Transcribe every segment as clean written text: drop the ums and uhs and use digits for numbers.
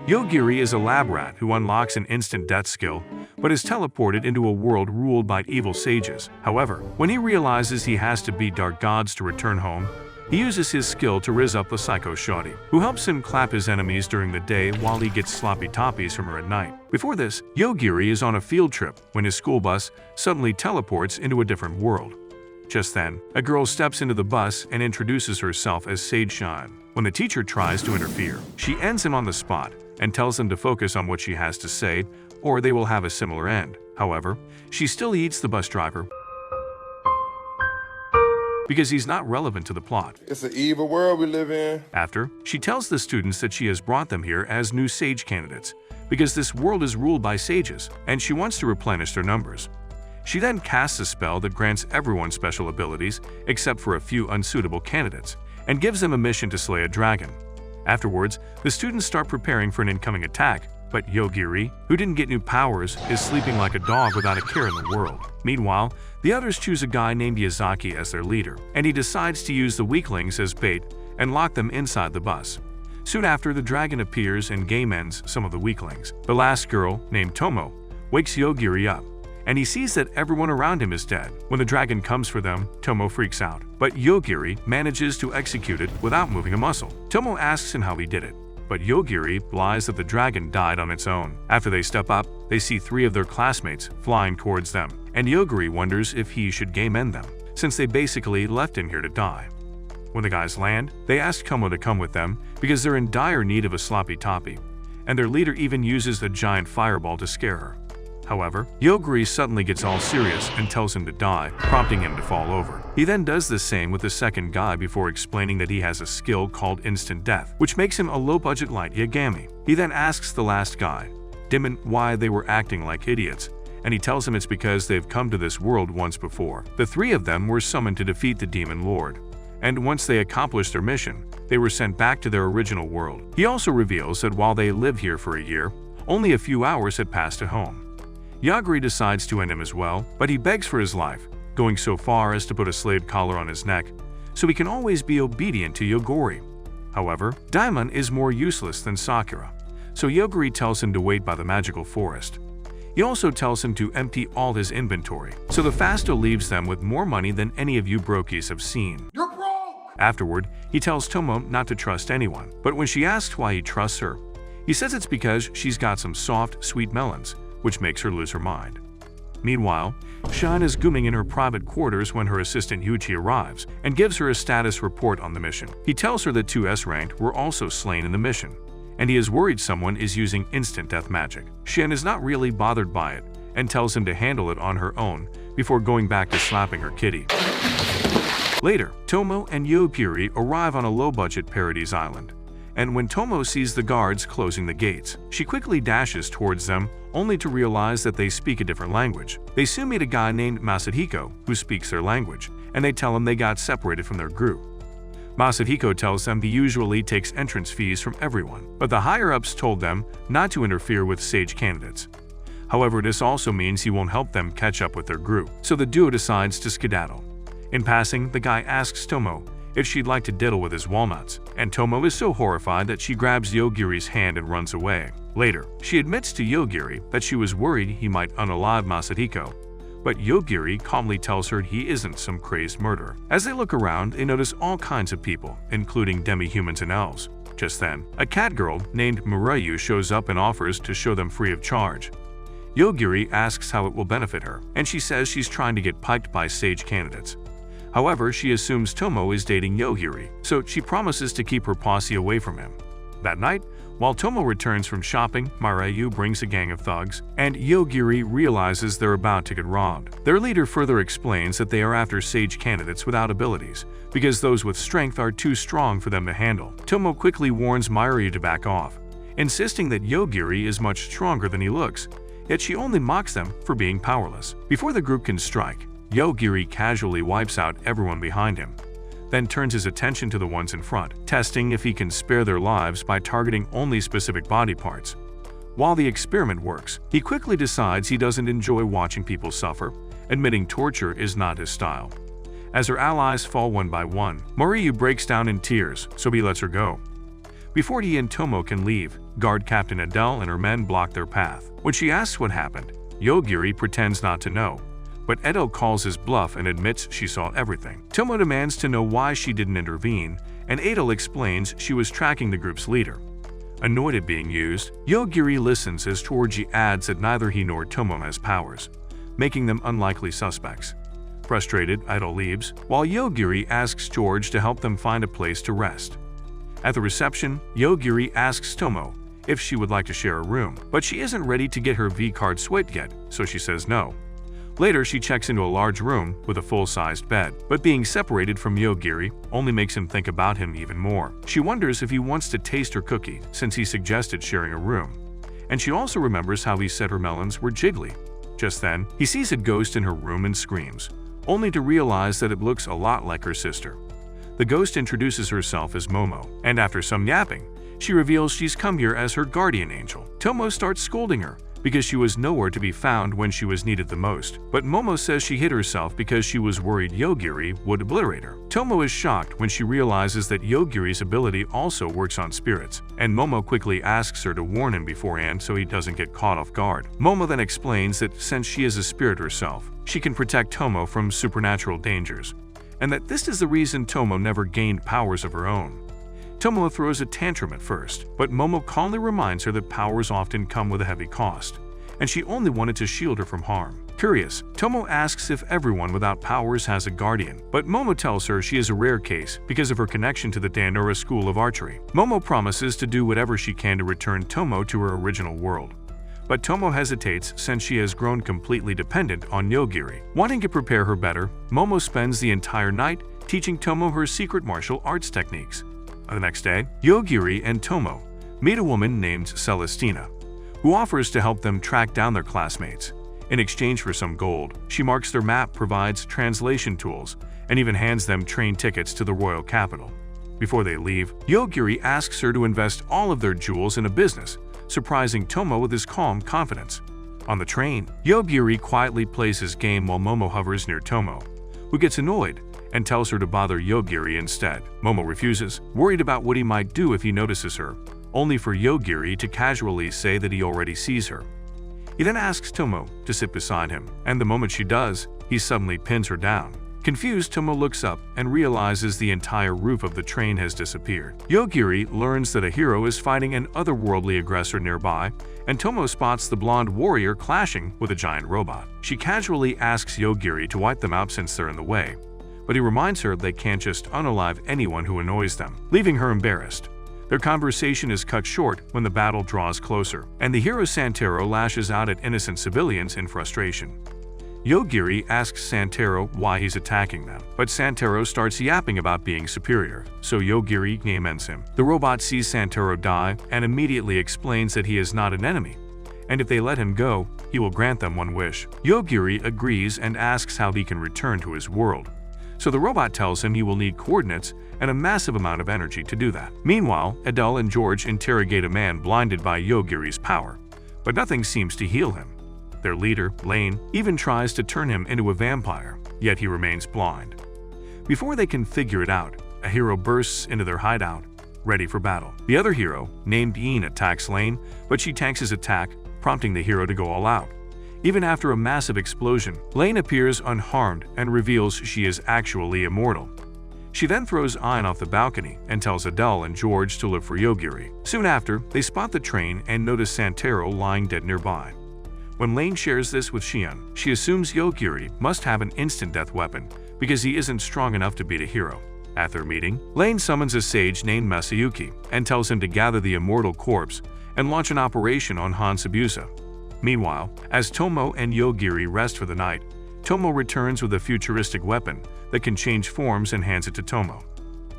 Yogiri is a lab rat who unlocks an instant death skill, but is teleported into a world ruled by evil sages. However, when he realizes he has to beat dark gods to return home, he uses his skill to rizz up the psycho shawty, who helps him clap his enemies during the day while he gets sloppy toppies from her at night. Before this, Yogiri is on a field trip when his school bus suddenly teleports into a different world. Just then, a girl steps into the bus and introduces herself as Sage Shine. When the teacher tries to interfere, she ends him on the spot and tells him to focus on what she has to say, or they will have a similar end. However, she still eats the bus driver because he's not relevant to the plot. It's an evil world we live in. After, she tells the students that she has brought them here as new sage candidates because this world is ruled by sages, and she wants to replenish their numbers. She then casts a spell that grants everyone special abilities except for a few unsuitable candidates, and gives them a mission to slay a dragon. Afterwards, the students start preparing for an incoming attack, but Yogiri, who didn't get new powers, is sleeping like a dog without a care in the world. Meanwhile, the others choose a guy named Yazaki as their leader, and he decides to use the weaklings as bait and lock them inside the bus. Soon after, the dragon appears and game ends some of the weaklings. The last girl, named Tomo, wakes Yogiri up, and he sees that everyone around him is dead. When the dragon comes for them, Tomo freaks out, but Yogiri manages to execute it without moving a muscle. Tomo asks him how he did it, but Yogiri lies that the dragon died on its own. After they step up, they see 3 of their classmates flying towards them, and Yogiri wonders if he should game end them, since they basically left him here to die. When the guys land, they ask Tomo to come with them because they're in dire need of a sloppy toppy, and their leader even uses a giant fireball to scare her. However, Yogiri suddenly gets all serious and tells him to die, prompting him to fall over. He then does the same with the second guy before explaining that he has a skill called instant death, which makes him a low-budget light Yagami. He then asks the last guy, Dimon, why they were acting like idiots, and he tells him it's because they've come to this world once before. The 3 of them were summoned to defeat the demon lord, and once they accomplished their mission, they were sent back to their original world. He also reveals that while they live here for a year, only a few hours had passed at home. Yogiri decides to end him as well, but he begs for his life, going so far as to put a slave collar on his neck, so he can always be obedient to Yogiri. However, Daimon is more useless than Sakura, so Yogiri tells him to wait by the magical forest. He also tells him to empty all his inventory, so the Fasto leaves them with more money than any of you brokies have seen. You're broke! Afterward, he tells Tomo not to trust anyone, but when she asks why he trusts her, he says it's because she's got some soft, sweet melons, which makes her lose her mind. Meanwhile, Shine is gooming in her private quarters when her assistant Yuchi arrives and gives her a status report on the mission. He tells her that 2 S-ranked were also slain in the mission, and he is worried someone is using instant death magic. Shin is not really bothered by it and tells him to handle it on her own before going back to slapping her kitty. Later, Tomo and Yogiri arrive on a low-budget Paradise Island, and when Tomo sees the guards closing the gates, she quickly dashes towards them only to realize that they speak a different language. They soon meet a guy named Masahiko who speaks their language, and they tell him they got separated from their group. Masahiko tells them he usually takes entrance fees from everyone, but the higher-ups told them not to interfere with sage candidates. However, this also means he won't help them catch up with their group, so the duo decides to skedaddle. In passing, the guy asks Tomo if she'd like to diddle with his walnuts, and Tomo is so horrified that she grabs Yogiri's hand and runs away. Later, she admits to Yogiri that she was worried he might unalive Masahiko, but Yogiri calmly tells her he isn't some crazed murderer. As they look around, they notice all kinds of people, including demi-humans and elves. Just then, a cat girl named Mireyu shows up and offers to show them free of charge. Yogiri asks how it will benefit her, and she says she's trying to get piped by sage candidates. However, she assumes Tomo is dating Yogiri, so she promises to keep her posse away from him. That night, while Tomo returns from shopping, Mireyu brings a gang of thugs, and Yogiri realizes they're about to get robbed. Their leader further explains that they are after sage candidates without abilities, because those with strength are too strong for them to handle. Tomo quickly warns Mireyu to back off, insisting that Yogiri is much stronger than he looks, yet she only mocks them for being powerless. Before the group can strike, Yogiri casually wipes out everyone behind him, then turns his attention to the ones in front, testing if he can spare their lives by targeting only specific body parts. While the experiment works, he quickly decides he doesn't enjoy watching people suffer, admitting torture is not his style. As her allies fall one by one, Mireyu breaks down in tears, so he lets her go. Before he and Tomo can leave, guard Captain Adele and her men block their path. When she asks what happened, Yogiri pretends not to know, but Adele calls his bluff and admits she saw everything. Tomo demands to know why she didn't intervene, and Adele explains she was tracking the group's leader. Annoyed at being used, Yogiri listens as Torji adds that neither he nor Tomo has powers, making them unlikely suspects. Frustrated, Adele leaves, while Yogiri asks George to help them find a place to rest. At the reception, Yogiri asks Tomo if she would like to share a room, but she isn't ready to get her V-card swiped yet, so she says no. Later, she checks into a large room with a full-sized bed, but being separated from Yogiri only makes him think about him even more. She wonders if he wants to taste her cookie since he suggested sharing a room, and she also remembers how he said her melons were jiggly. Just then, he sees a ghost in her room and screams, only to realize that it looks a lot like her sister. The ghost introduces herself as Momo, and after some yapping, she reveals she's come here as her guardian angel. Tomo starts scolding her because she was nowhere to be found when she was needed the most, but Momo says she hid herself because she was worried Yogiri would obliterate her. Tomo is shocked when she realizes that Yogiri's ability also works on spirits, and Momo quickly asks her to warn him beforehand so he doesn't get caught off guard. Momo then explains that since she is a spirit herself, she can protect Tomo from supernatural dangers, and that this is the reason Tomo never gained powers of her own. Tomo throws a tantrum at first, but Momo calmly reminds her that powers often come with a heavy cost, and she only wanted to shield her from harm. Curious, Tomo asks if everyone without powers has a guardian, but Momo tells her she is a rare case because of her connection to the Danura School of Archery. Momo promises to do whatever she can to return Tomo to her original world, but Tomo hesitates since she has grown completely dependent on Yogiri. Wanting to prepare her better, Momo spends the entire night teaching Tomo her secret martial arts techniques. The next day, Yogiri and Tomo meet a woman named Celestina, who offers to help them track down their classmates. In exchange for some gold, she marks their map, provides translation tools, and even hands them train tickets to the royal capital. Before they leave, Yogiri asks her to invest all of their jewels in a business, surprising Tomo with his calm confidence. On the train, Yogiri quietly plays his game while Momo hovers near Tomo, who gets annoyed and tells her to bother Yogiri instead. Momo refuses, worried about what he might do if he notices her, only for Yogiri to casually say that he already sees her. He then asks Tomo to sit beside him, and the moment she does, he suddenly pins her down. Confused, Tomo looks up and realizes the entire roof of the train has disappeared. Yogiri learns that a hero is fighting an otherworldly aggressor nearby, and Tomo spots the blonde warrior clashing with a giant robot. She casually asks Yogiri to wipe them out since they're in the way, but he reminds her they can't just unalive anyone who annoys them, leaving her embarrassed. Their conversation is cut short when the battle draws closer, and the hero Santaro lashes out at innocent civilians in frustration. Yogiri asks Santaro why he's attacking them, but Santaro starts yapping about being superior, so Yogiri laments him. The robot sees Santaro die and immediately explains that he is not an enemy, and if they let him go, he will grant them one wish. Yogiri agrees and asks how he can return to his world, so the robot tells him he will need coordinates and a massive amount of energy to do that. Meanwhile, Adele and George interrogate a man blinded by Yogiri's power, but nothing seems to heal him. Their leader, Lane, even tries to turn him into a vampire, yet he remains blind. Before they can figure it out, a hero bursts into their hideout, ready for battle. The other hero, named Ian, attacks Lane, but she tanks his attack, prompting the hero to go all out. Even after a massive explosion, Lane appears unharmed and reveals she is actually immortal. She then throws Ian off the balcony and tells Adele and George to look for Yogiri. Soon after, they spot the train and notice Santaro lying dead nearby. When Lane shares this with Shion, she assumes Yogiri must have an instant death weapon because he isn't strong enough to beat a hero. At their meeting, Lane summons a sage named Masayuki and tells him to gather the immortal corpse and launch an operation on Hansabusa. Meanwhile, as Tomo and Yogiri rest for the night, Tomo returns with a futuristic weapon that can change forms and hands it to Tomo.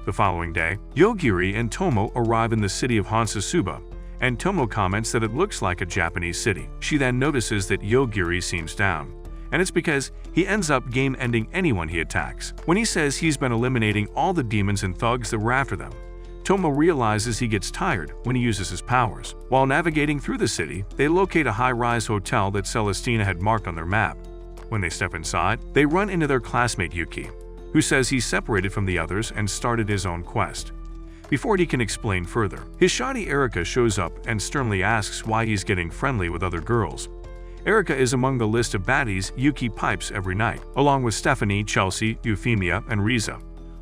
The following day, Yogiri and Tomo arrive in the city of Hansasuba, and Tomo comments that it looks like a Japanese city. She then notices that Yogiri seems down, and it's because he ends up game-ending anyone he attacks. When he says he's been eliminating all the demons and thugs that were after them, Tomo realizes he gets tired when he uses his powers. While navigating through the city, they locate a high-rise hotel that Celestina had marked on their map. When they step inside, they run into their classmate Yuki, who says he's separated from the others and started his own quest. before he can explain further. His shoddy Erica shows up and sternly asks why he's getting friendly with other girls. Erica is among the list of baddies Yuki pipes every night, along with Stephanie, Chelsea, Euphemia, and Riza,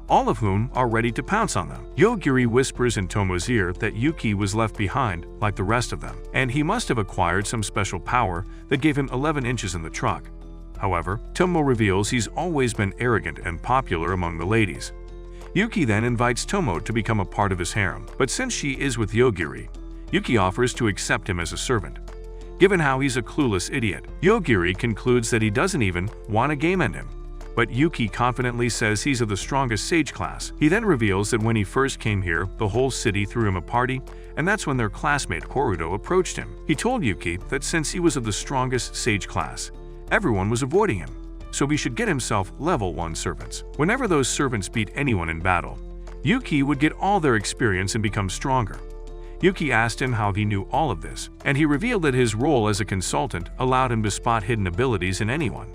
all of whom are ready to pounce on them. Yogiri whispers in Tomo's ear that Yuki was left behind like the rest of them, and he must have acquired some special power that gave him 11 inches in the truck. However, Tomo reveals he's always been arrogant and popular among the ladies. Yuki then invites Tomo to become a part of his harem, but since she is with Yogiri, Yuki offers to accept him as a servant. Given how he's a clueless idiot, Yogiri concludes that he doesn't even want to game end him. But Yuki confidently says he's of the strongest sage class. He then reveals that when he first came here, the whole city threw him a party, and that's when their classmate Horuto approached him. He told Yuki that since he was of the strongest sage class, everyone was avoiding him, so he should get himself level 1 servants. Whenever those servants beat anyone in battle, Yuki would get all their experience and become stronger. Yuki asked him how he knew all of this, and he revealed that his role as a consultant allowed him to spot hidden abilities in anyone.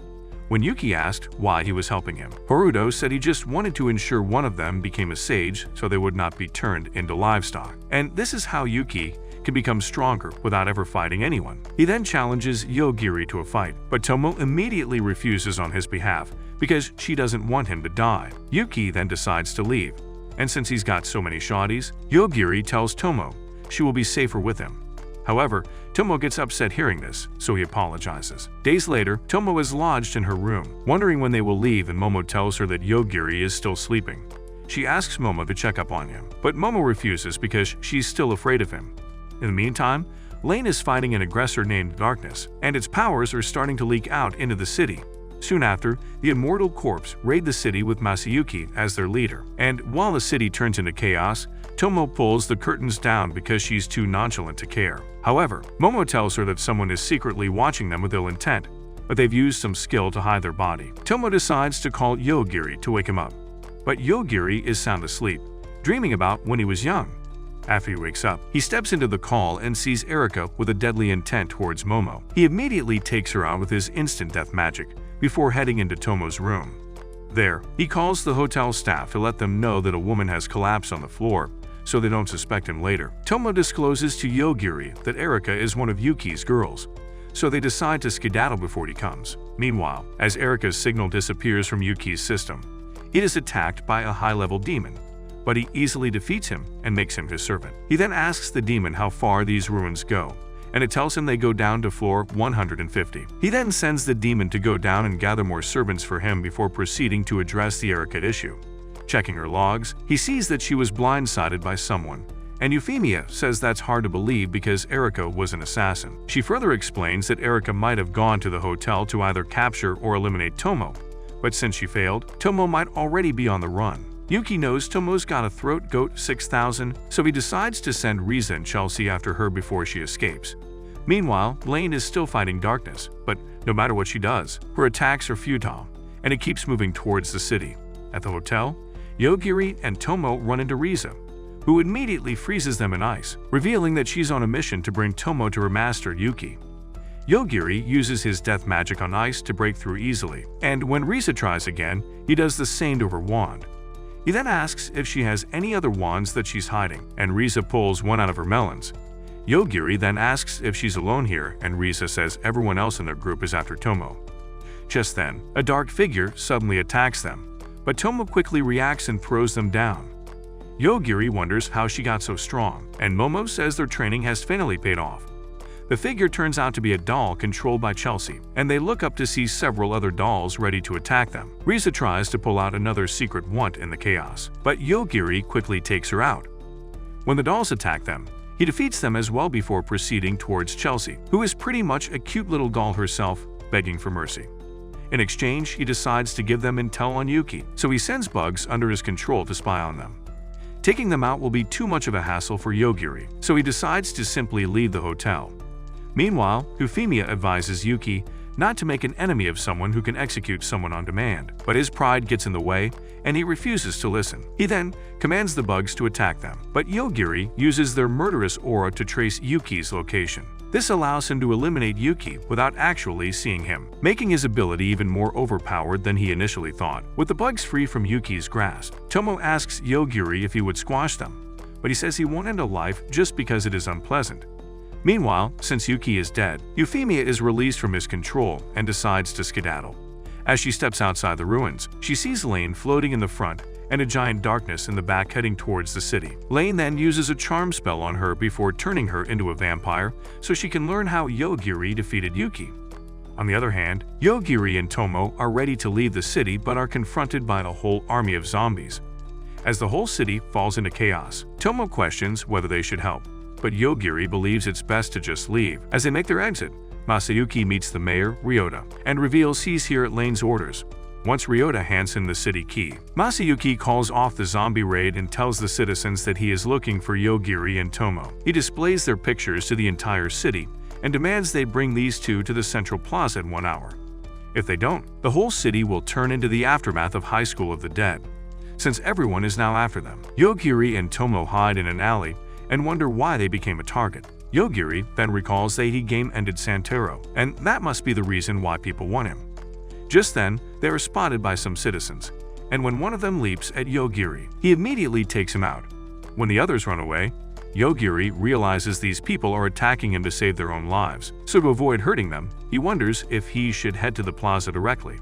When Yuki asked why he was helping him, Horuto said he just wanted to ensure one of them became a sage so they would not be turned into livestock. And this is how Yuki can become stronger without ever fighting anyone. He then challenges Yogiri to a fight, but Tomo immediately refuses on his behalf because she doesn't want him to die. Yuki then decides to leave, and since he's got so many shawties, Yogiri tells Tomo she will be safer with him. However, Tomo gets upset hearing this, so he apologizes. Days later, Tomo is lodged in her room, wondering when they will leave, and Momo tells her that Yogiri is still sleeping. She asks Momo to check up on him, but Momo refuses because she's still afraid of him. In the meantime, Lane is fighting an aggressor named Darkness, and its powers are starting to leak out into the city. Soon after, the Immortal Corps raid the city with Masayuki as their leader, and while the city turns into chaos, Tomo pulls the curtains down because she's too nonchalant to care. However, Momo tells her that someone is secretly watching them with ill intent, but they've used some skill to hide their body. Tomo decides to call Yogiri to wake him up, but Yogiri is sound asleep, dreaming about when he was young. After he wakes up, he steps into the call and sees Erica with a deadly intent towards Momo. He immediately takes her out with his instant death magic before heading into Tomo's room. There, he calls the hotel staff to let them know that a woman has collapsed on the floor, so they don't suspect him later. Tomo discloses to Yogiri that Erica is one of Yuki's girls, so they decide to skedaddle before he comes. Meanwhile, as Erica's signal disappears from Yuki's system, it is attacked by a high-level demon, but he easily defeats him and makes him his servant. He then asks the demon how far these ruins go, and it tells him they go down to floor 150. He then sends the demon to go down and gather more servants for him before proceeding to address the Erica issue. Checking her logs, he sees that she was blindsided by someone, and Euphemia says that's hard to believe because Erica was an assassin. She further explains that Erica might have gone to the hotel to either capture or eliminate Tomo, but since she failed, Tomo might already be on the run. Yuki knows Tomo's got a throat goat 6000, so he decides to send Riza and Chelsea after her before she escapes. Meanwhile, Lane is still fighting Darkness, but no matter what she does, her attacks are futile, and it keeps moving towards the city. At the hotel, Yogiri and Tomo run into Riza, who immediately freezes them in ice, revealing that she's on a mission to bring Tomo to her master, Yuki. Yogiri uses his death magic on ice to break through easily, and when Riza tries again, he does the same to her wand. He then asks if she has any other wands that she's hiding, and Riza pulls one out of her melons. Yogiri then asks if she's alone here, and Riza says everyone else in their group is after Tomo. Just then, a dark figure suddenly attacks them, but Tomo quickly reacts and throws them down. Yogiri wonders how she got so strong, and Momo says their training has finally paid off. The figure turns out to be a doll controlled by Chelsea, and they look up to see several other dolls ready to attack them. Riza tries to pull out another secret wand in the chaos, but Yogiri quickly takes her out. When the dolls attack them, he defeats them as well before proceeding towards Chelsea, who is pretty much a cute little doll herself, begging for mercy. In exchange, he decides to give them intel on Yuki, so he sends bugs under his control to spy on them. Taking them out will be too much of a hassle for Yogiri, so he decides to simply leave the hotel. Meanwhile, Euphemia advises Yuki not to make an enemy of someone who can execute someone on demand, but his pride gets in the way and he refuses to listen. He then commands the bugs to attack them, but Yogiri uses their murderous aura to trace Yuki's location. This allows him to eliminate Yuki without actually seeing him, making his ability even more overpowered than he initially thought. With the bugs free from Yuki's grasp, Tomo asks Yogiri if he would squash them, but he says he won't end a life just because it is unpleasant. Meanwhile, since Yuki is dead, Euphemia is released from his control and decides to skedaddle. As she steps outside the ruins, she sees Lane floating in the front and a giant darkness in the back heading towards the city. Lane then uses a charm spell on her before turning her into a vampire so she can learn how Yogiri defeated Yuki. On the other hand, Yogiri and Tomo are ready to leave the city but are confronted by a whole army of zombies. As the whole city falls into chaos, Tomo questions whether they should help, but Yogiri believes it's best to just leave. As they make their exit, Masayuki meets the mayor, Ryota, and reveals he's here at Lane's orders. Once Ryota hands him the city key, Masayuki calls off the zombie raid and tells the citizens that he is looking for Yogiri and Tomo. He displays their pictures to the entire city and demands they bring these two to the central plaza in 1 hour. If they don't, the whole city will turn into the aftermath of High School of the Dead, since everyone is now after them. Yogiri and Tomo hide in an alley and wonder why they became a target. Yogiri then recalls that he game-ended Santero, and that must be the reason why people want him. Just then, they are spotted by some citizens, and when one of them leaps at Yogiri, he immediately takes him out. When the others run away, Yogiri realizes these people are attacking him to save their own lives, so to avoid hurting them, he wonders if he should head to the plaza directly.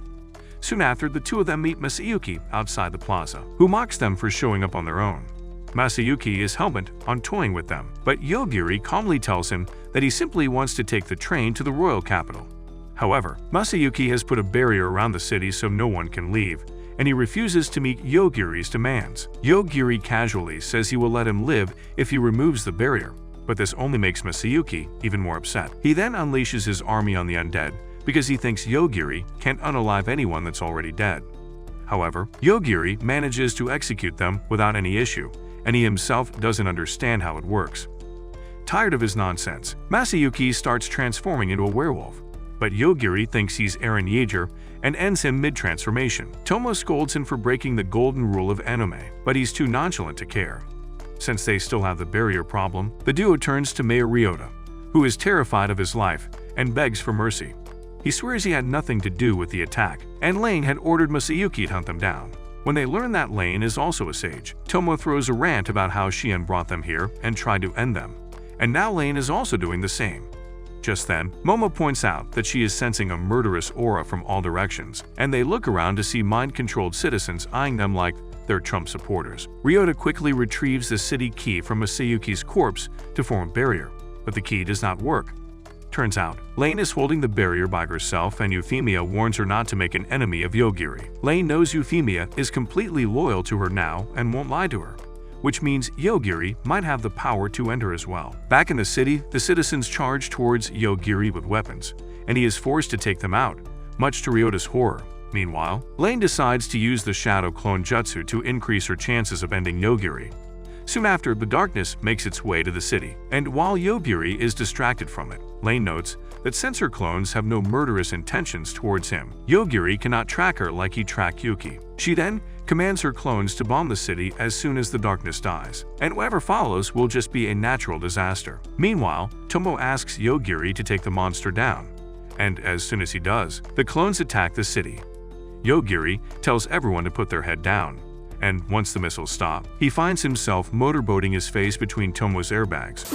Soon after, the two of them meet Masayuki outside the plaza, who mocks them for showing up on their own. Masayuki is hell-bent on toying with them, but Yogiri calmly tells him that he simply wants to take the train to the royal capital. However, Masayuki has put a barrier around the city so no one can leave, and he refuses to meet Yogiri's demands. Yogiri casually says he will let him live if he removes the barrier, but this only makes Masayuki even more upset. He then unleashes his army on the undead because he thinks Yogiri can't unalive anyone that's already dead. However, Yogiri manages to execute them without any issue, and he himself doesn't understand how it works. Tired of his nonsense, Masayuki starts transforming into a werewolf, but Yogiri thinks he's Eren Yeager and ends him mid-transformation. Tomo scolds him for breaking the golden rule of anime, but he's too nonchalant to care. Since they still have the barrier problem, the duo turns to Mayor Ryota, who is terrified of his life and begs for mercy. He swears he had nothing to do with the attack, and Lane had ordered Masayuki to hunt them down. When they learn that Lane is also a sage, Tomo throws a rant about how Shion brought them here and tried to end them, and now Lane is also doing the same. Just then, Momo points out that she is sensing a murderous aura from all directions, and they look around to see mind-controlled citizens eyeing them like they're Trump supporters. Ryota quickly retrieves the city key from Masayuki's corpse to form a barrier, but the key does not work. Turns out, Lane is holding the barrier by herself, and Euphemia warns her not to make an enemy of Yogiri. Lane knows Euphemia is completely loyal to her now and won't lie to her, which means Yogiri might have the power to end her as well. Back in the city, the citizens charge towards Yogiri with weapons, and he is forced to take them out, much to Ryota's horror. Meanwhile, Lane decides to use the Shadow Clone Jutsu to increase her chances of ending Yogiri. Soon after, the darkness makes its way to the city, and while Yogiri is distracted from it, Lane notes that since her clones have no murderous intentions towards him, Yogiri cannot track her like he tracked Yuki. She then commands her clones to bomb the city as soon as the darkness dies, and whatever follows will just be a natural disaster. Meanwhile, Tomo asks Yogiri to take the monster down, and as soon as he does, the clones attack the city. Yogiri tells everyone to put their head down, and once the missiles stop, he finds himself motorboating his face between Tomo's airbags.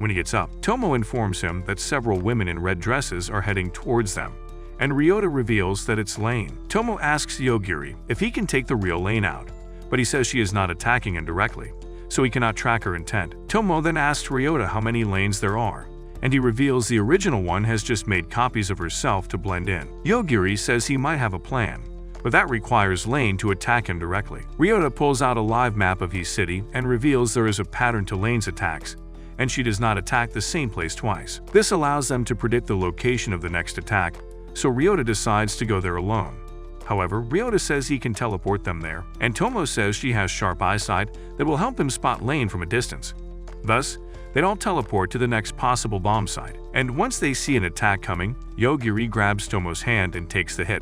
When he gets up, Tomo informs him that several women in red dresses are heading towards them, and Ryota reveals that it's Lane. Tomo asks Yogiri if he can take the real Lane out, but he says she is not attacking him directly, so he cannot track her intent. Tomo then asks Ryota how many Lanes there are, and he reveals the original one has just made copies of herself to blend in. Yogiri says he might have a plan, but that requires Lane to attack him directly. Ryota pulls out a live map of his city and reveals there is a pattern to Lane's attacks, and she does not attack the same place twice. This allows them to predict the location of the next attack, so Ryota decides to go there alone. However, Ryota says he can teleport them there, and Tomo says she has sharp eyesight that will help him spot Lane from a distance. Thus, they all teleport to the next possible bomb site, and once they see an attack coming, Yogiri grabs Tomo's hand and takes the hit.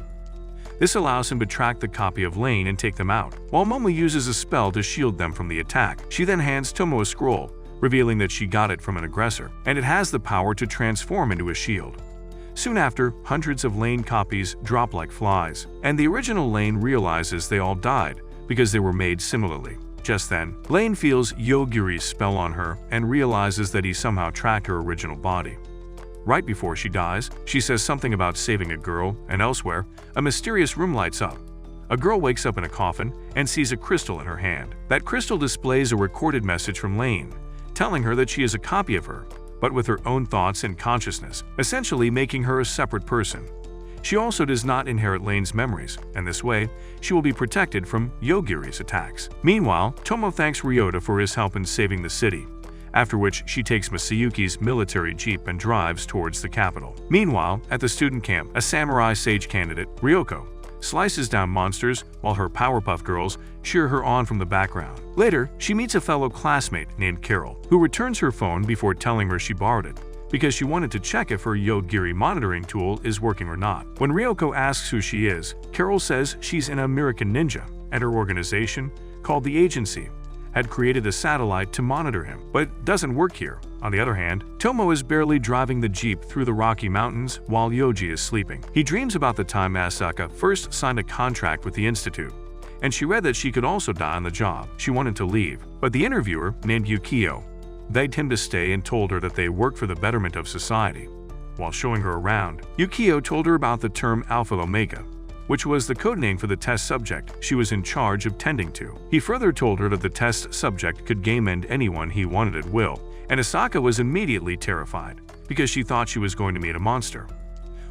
This allows him to track the copy of Lane and take them out, while Momo uses a spell to shield them from the attack. She then hands Tomo a scroll, revealing that she got it from an aggressor, and it has the power to transform into a shield. Soon after, hundreds of Lane copies drop like flies, and the original Lane realizes they all died because they were made similarly. Just then, Lane feels Yogiri's spell on her and realizes that he somehow tracked her original body. Right before she dies, she says something about saving a girl, and elsewhere, a mysterious room lights up. A girl wakes up in a coffin and sees a crystal in her hand. That crystal displays a recorded message from Lane, telling her that she is a copy of her, but with her own thoughts and consciousness, essentially making her a separate person. She also does not inherit Lane's memories, and this way, she will be protected from Yogiri's attacks. Meanwhile, Tomo thanks Ryota for his help in saving the city, after which she takes Masayuki's military jeep and drives towards the capital. Meanwhile, at the student camp, a samurai sage candidate, Ryoko, slices down monsters while her Powerpuff Girls cheer her on from the background. Later, she meets a fellow classmate named Carol, who returns her phone before telling her she borrowed it, because she wanted to check if her Yogiri monitoring tool is working or not. When Ryoko asks who she is, Carol says she's an American ninja, and her organization, called the Agency, had created a satellite to monitor him, but doesn't work here. On the other hand, Tomo is barely driving the jeep through the Rocky Mountains while Yoji is sleeping. He dreams about the time Asaka first signed a contract with the Institute, and she read that she could also die on the job. She wanted to leave, but the interviewer, named Yukio, begged him to stay and told her that they worked for the betterment of society. While showing her around, Yukio told her about the term Alpha Omega, which was the codename for the test subject she was in charge of tending to. He further told her that the test subject could game end anyone he wanted at will, and Asaka was immediately terrified because she thought she was going to meet a monster.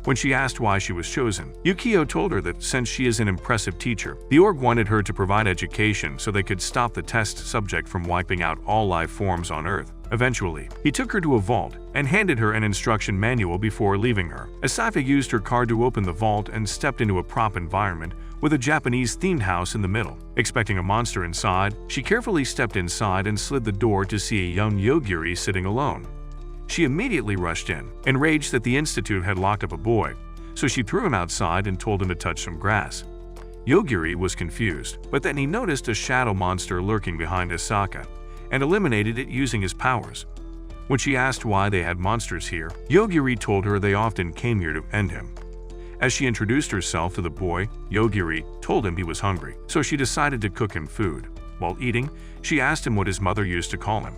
When she asked why she was chosen, Yukio told her that since she is an impressive teacher, the org wanted her to provide education so they could stop the test subject from wiping out all life forms on Earth. Eventually, he took her to a vault and handed her an instruction manual before leaving her. Asaka used her card to open the vault and stepped into a prop environment with a Japanese-themed house in the middle. Expecting a monster inside, she carefully stepped inside and slid the door to see a young Yogiri sitting alone. She immediately rushed in, enraged that the Institute had locked up a boy, so she threw him outside and told him to touch some grass. Yogiri was confused, but then he noticed a shadow monster lurking behind Asaka and eliminated it using his powers. When she asked why they had monsters here, Yogiri told her they often came here to end him. As she introduced herself to the boy, Yogiri told him he was hungry, so she decided to cook him food. While eating, she asked him what his mother used to call him,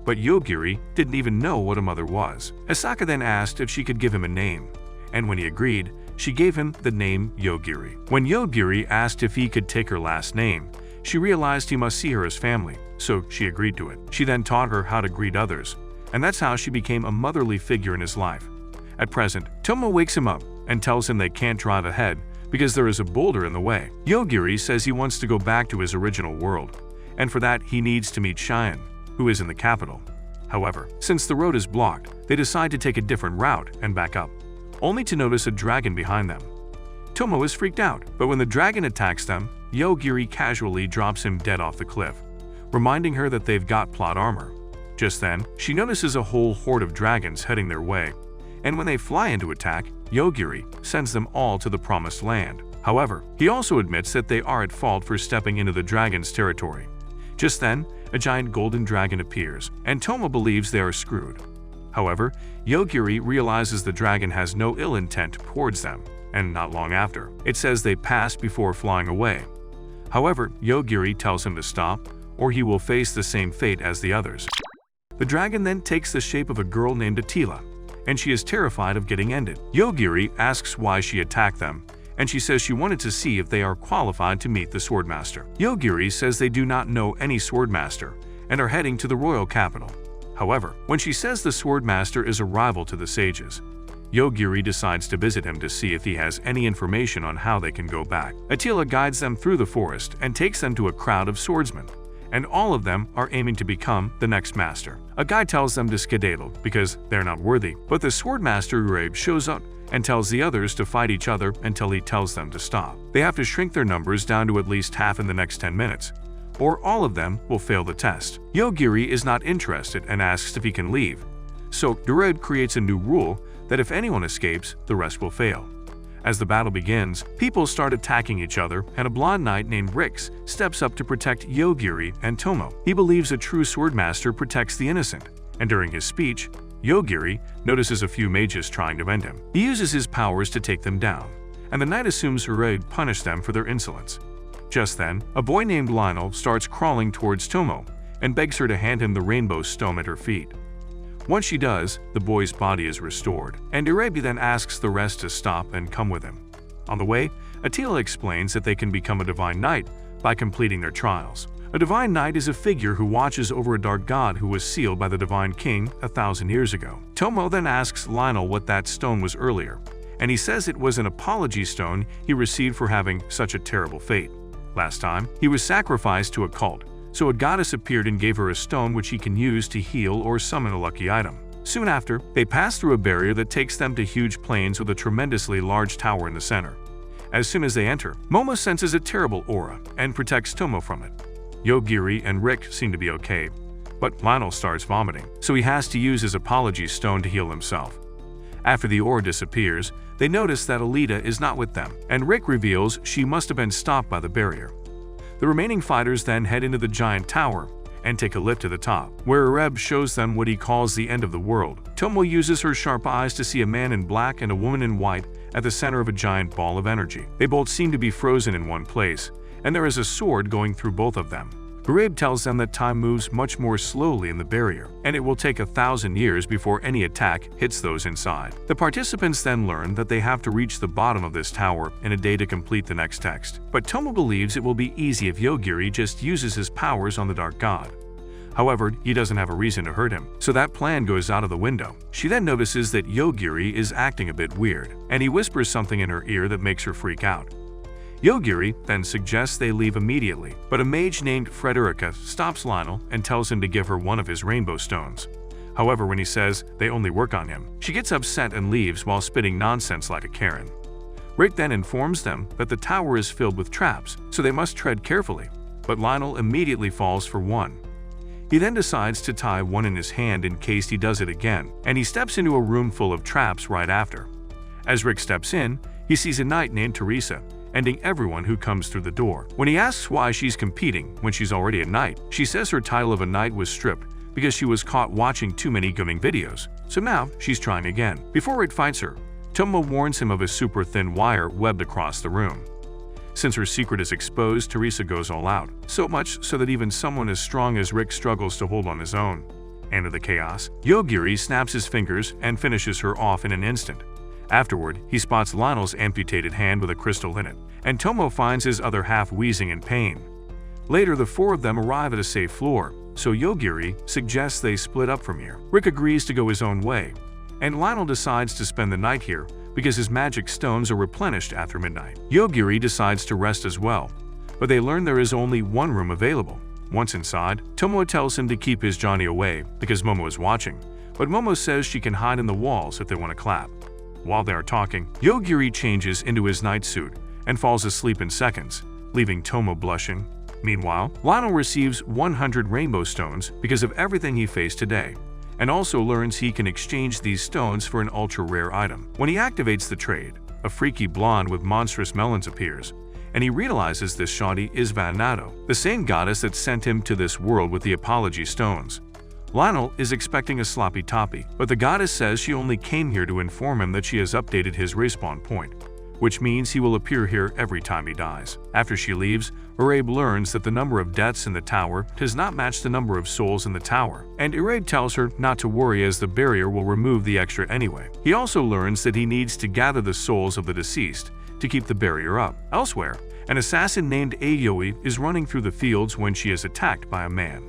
but Yogiri didn't even know what a mother was. Asaka then asked if she could give him a name, and when he agreed, she gave him the name Yogiri. When Yogiri asked if he could take her last name, she realized he must see her as family, so she agreed to it. She then taught her how to greet others, and that's how she became a motherly figure in his life. At present, Tomo wakes him up and tells him they can't drive ahead because there is a boulder in the way. Yogiri says he wants to go back to his original world, and for that he needs to meet Cheyenne, who is in the capital. However, since the road is blocked, they decide to take a different route and back up, only to notice a dragon behind them. Tomo is freaked out, but when the dragon attacks them, Yogiri casually drops him dead off the cliff, reminding her that they've got plot armor. Just then, she notices a whole horde of dragons heading their way, and when they fly into attack, Yogiri sends them all to the promised land. However, he also admits that they are at fault for stepping into the dragon's territory. Just then, a giant golden dragon appears, and Tomo believes they are screwed. However, Yogiri realizes the dragon has no ill intent towards them, and not long after, it says they passed before flying away. However, Yogiri tells him to stop, or he will face the same fate as the others. The dragon then takes the shape of a girl named Attila, and she is terrified of getting ended. Yogiri asks why she attacked them, and she says she wanted to see if they are qualified to meet the Swordmaster. Yogiri says they do not know any Swordmaster and are heading to the royal capital. However, when she says the Swordmaster is a rival to the sages, Yogiri decides to visit him to see if he has any information on how they can go back. Attila guides them through the forest and takes them to a crowd of swordsmen, and all of them are aiming to become the next master. A guy tells them to skedaddle because they're not worthy, but the Swordmaster Urabe shows up and tells the others to fight each other until he tells them to stop. They have to shrink their numbers down to at least half in the next 10 minutes, or all of them will fail the test. Yogiri is not interested and asks if he can leave, so Urabe creates a new rule that if anyone escapes, the rest will fail. As the battle begins, people start attacking each other, and a blonde knight named Rix steps up to protect Yogiri and Tomo. He believes a true swordmaster protects the innocent, and during his speech, Yogiri notices a few mages trying to end him. He uses his powers to take them down, and the knight assumes Urabe punished them for their insolence. Just then, a boy named Lionel starts crawling towards Tomo and begs her to hand him the rainbow stone at her feet. Once she does, the boy's body is restored, and Irabi then asks the rest to stop and come with him. On the way, Attila explains that they can become a divine knight by completing their trials. A divine knight is a figure who watches over a dark god who was sealed by the divine king 1,000 years ago. Tomo then asks Lionel what that stone was earlier, and he says it was an apology stone he received for having such a terrible fate. Last time, he was sacrificed to a cult, so a goddess appeared and gave her a stone which he can use to heal or summon a lucky item. Soon after, they pass through a barrier that takes them to huge plains with a tremendously large tower in the center. As soon as they enter, Momo senses a terrible aura and protects Tomo from it. Yogiri and Rick seem to be okay, but Lionel starts vomiting, so he has to use his apology stone to heal himself. After the aura disappears, they notice that Alita is not with them, and Rick reveals she must have been stopped by the barrier. The remaining fighters then head into the giant tower and take a lift to the top, where Areb shows them what he calls the end of the world. Tomo uses her sharp eyes to see a man in black and a woman in white at the center of a giant ball of energy. They both seem to be frozen in one place, and there is a sword going through both of them. Areb tells them that time moves much more slowly in the barrier, and it will take 1,000 years before any attack hits those inside. The participants then learn that they have to reach the bottom of this tower in a day to complete the next text. But Tomo believes it will be easy if Yogiri just uses his powers on the dark god. However, he doesn't have a reason to hurt him, so that plan goes out of the window. She then notices that Yogiri is acting a bit weird, and he whispers something in her ear that makes her freak out. Yogiri then suggests they leave immediately, but a mage named Frederica stops Lionel and tells him to give her one of his rainbow stones. However, when he says they only work on him, she gets upset and leaves while spitting nonsense like a Karen. Rick then informs them that the tower is filled with traps, so they must tread carefully, but Lionel immediately falls for one. He then decides to tie one in his hand in case he does it again, and he steps into a room full of traps right after. As Rick steps in, he sees a knight named Teresa, ending everyone who comes through the door. When he asks why she's competing when she's already a knight, she says her title of a knight was stripped because she was caught watching too many gaming videos, so now she's trying again. Before Rick fights her, Tomo warns him of a super thin wire webbed across the room. Since her secret is exposed, Teresa goes all out, so much so that even someone as strong as Rick struggles to hold on his own. And in the chaos, Yogiri snaps his fingers and finishes her off in an instant. Afterward, he spots Lionel's amputated hand with a crystal in it, and Tomo finds his other half wheezing in pain. Later, the four of them arrive at a safe floor, so Yogiri suggests they split up from here. Rick agrees to go his own way, and Lionel decides to spend the night here because his magic stones are replenished after midnight. Yogiri decides to rest as well, but they learn there is only one room available. Once inside, Tomo tells him to keep his Johnny away because Momo is watching, but Momo says she can hide in the walls if they want to clap. While they are talking, Yogiri changes into his night suit and falls asleep in seconds, leaving Tomo blushing. Meanwhile, Lionel receives 100 rainbow stones because of everything he faced today, and also learns he can exchange these stones for an ultra-rare item. When he activates the trade, a freaky blonde with monstrous melons appears, and he realizes this shoddy is Vannato, the same goddess that sent him to this world with the apology stones. Lionel is expecting a sloppy toppy, but the goddess says she only came here to inform him that she has updated his respawn point, which means he will appear here every time he dies. After she leaves, Irabe learns that the number of deaths in the tower does not match the number of souls in the tower, and Irabe tells her not to worry as the barrier will remove the extra anyway. He also learns that he needs to gather the souls of the deceased to keep the barrier up. Elsewhere, an assassin named Ayoi is running through the fields when she is attacked by a man.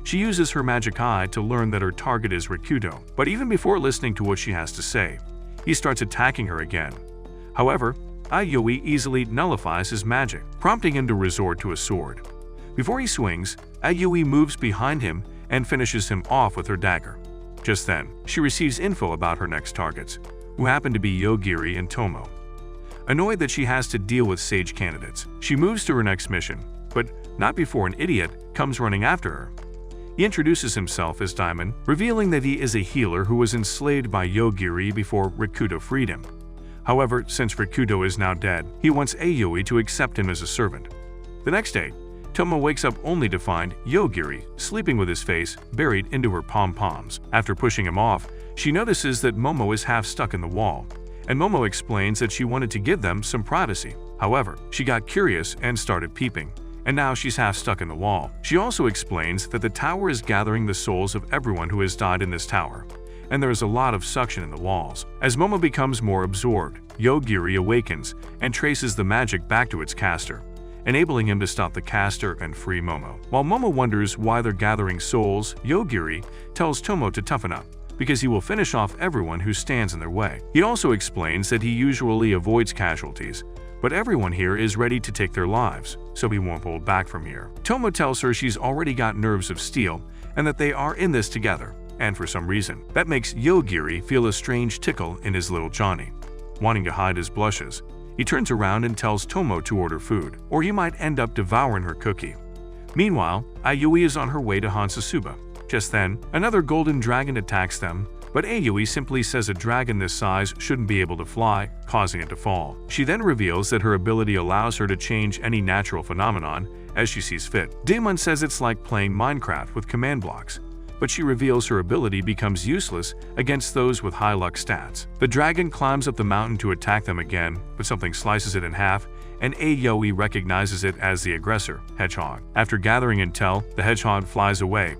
She uses her magic eye to learn that her target is Rikudo, but even before listening to what she has to say, he starts attacking her again. However, Ayoi easily nullifies his magic, prompting him to resort to a sword. Before he swings, Ayoi moves behind him and finishes him off with her dagger. Just then, she receives info about her next targets, who happen to be Yogiri and Tomo. Annoyed that she has to deal with sage candidates, she moves to her next mission, but not before an idiot comes running after her. He introduces himself as Diamond, revealing that he is a healer who was enslaved by Yogiri before Rikudo freed him. However, since Rikudo is now dead, he wants Ayoi to accept him as a servant. The next day, Tomo wakes up only to find Yogiri sleeping with his face buried into her pom-poms. After pushing him off, she notices that Momo is half stuck in the wall, and Momo explains that she wanted to give them some privacy. However, she got curious and started peeping, and now she's half stuck in the wall. She also explains that the tower is gathering the souls of everyone who has died in this tower, and there is a lot of suction in the walls. As Momo becomes more absorbed, Yogiri awakens and traces the magic back to its caster, enabling him to stop the caster and free Momo. While Momo wonders why they're gathering souls, Yogiri tells Tomo to toughen up, because he will finish off everyone who stands in their way. He also explains that he usually avoids casualties, but everyone here is ready to take their lives, so he won't hold back from here. Tomo tells her she's already got nerves of steel and that they are in this together, and for some reason, that makes Yogiri feel a strange tickle in his little Johnny. Wanting to hide his blushes, he turns around and tells Tomo to order food, or he might end up devouring her cookie. Meanwhile, Ayui is on her way to Hansasuba. Just then, another golden dragon attacks them, but Ayui simply says a dragon this size shouldn't be able to fly, causing it to fall. She then reveals that her ability allows her to change any natural phenomenon as she sees fit. Daemon says it's like playing Minecraft with command blocks, but she reveals her ability becomes useless against those with high luck stats. The dragon climbs up the mountain to attack them again, but something slices it in half, and Ayui recognizes it as the aggressor, Hedgehog. After gathering intel, the hedgehog flies away,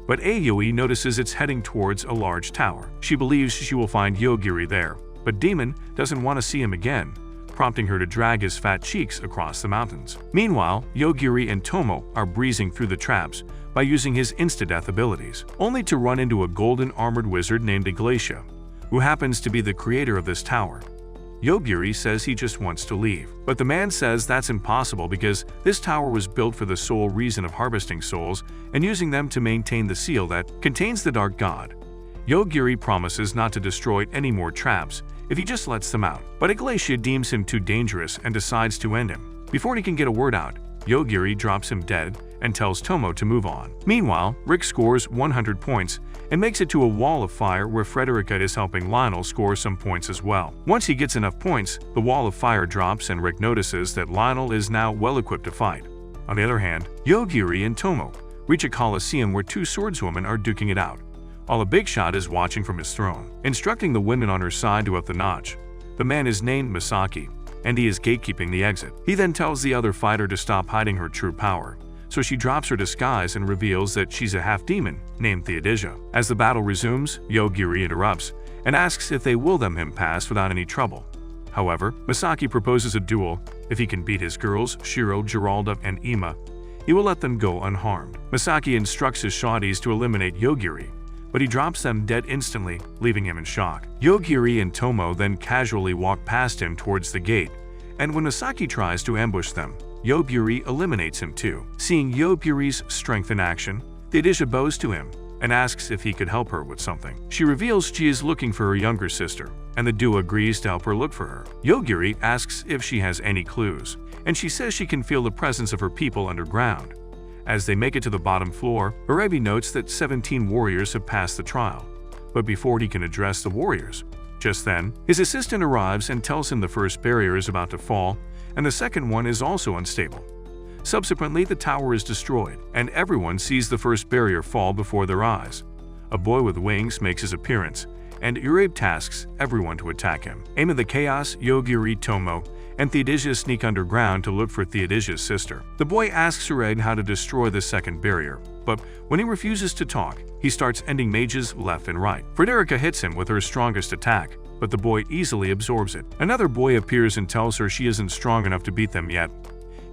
but Ayui notices it's heading towards a large tower. She believes she will find Yogiri there, but Demon doesn't want to see him again, prompting her to drag his fat cheeks across the mountains. Meanwhile, Yogiri and Tomo are breezing through the traps by using his insta-death abilities, only to run into a golden armored wizard named Iglesia, who happens to be the creator of this tower. Yogiri says he just wants to leave, but the man says that's impossible because this tower was built for the sole reason of harvesting souls and using them to maintain the seal that contains the Dark God. Yogiri promises not to destroy any more traps if he just lets them out, but Iglesia deems him too dangerous and decides to end him. Before he can get a word out, Yogiri drops him dead and tells Tomo to move on. Meanwhile, Rick scores 100 points and makes it to a wall of fire where Frederica is helping Lionel score some points as well. Once he gets enough points, the wall of fire drops and Rick notices that Lionel is now well equipped to fight. On the other hand, Yogiri and Tomo reach a coliseum where two swordswomen are duking it out, while a big shot is watching from his throne, instructing the women on her side to up the notch. The man is named Misaki, and he is gatekeeping the exit. He then tells the other fighter to stop hiding her true power, so she drops her disguise and reveals that she's a half-demon named Theodisia. As the battle resumes, Yogiri interrupts and asks if they will let him pass without any trouble. However, Misaki proposes a duel. If he can beat his girls, Shiro, Geralda, and Ima, he will let them go unharmed. Misaki instructs his shawties to eliminate Yogiri, but he drops them dead instantly, leaving him in shock. Yogiri and Tomo then casually walk past him towards the gate, and when Misaki tries to ambush them, Yogiri eliminates him too. Seeing Yogiri's strength in action, Theodisia bows to him and asks if he could help her with something. She reveals she is looking for her younger sister, and the duo agrees to help her look for her. Yogiri asks if she has any clues, and she says she can feel the presence of her people underground. As they make it to the bottom floor, Arabi notes that 17 warriors have passed the trial, but before he can address the warriors, just then, his assistant arrives and tells him the first barrier is about to fall, and the second one is also unstable. Subsequently, the tower is destroyed, and everyone sees the first barrier fall before their eyes. A boy with wings makes his appearance, and Urabe tasks everyone to attack him. Amid the chaos, Yogiri, Tomo, and Theodisia sneak underground to look for Theodisia's sister. The boy asks Urabe how to destroy the second barrier, but when he refuses to talk, he starts ending mages left and right. Frederica hits him with her strongest attack, but the boy easily absorbs it. Another boy appears and tells her she isn't strong enough to beat them yet.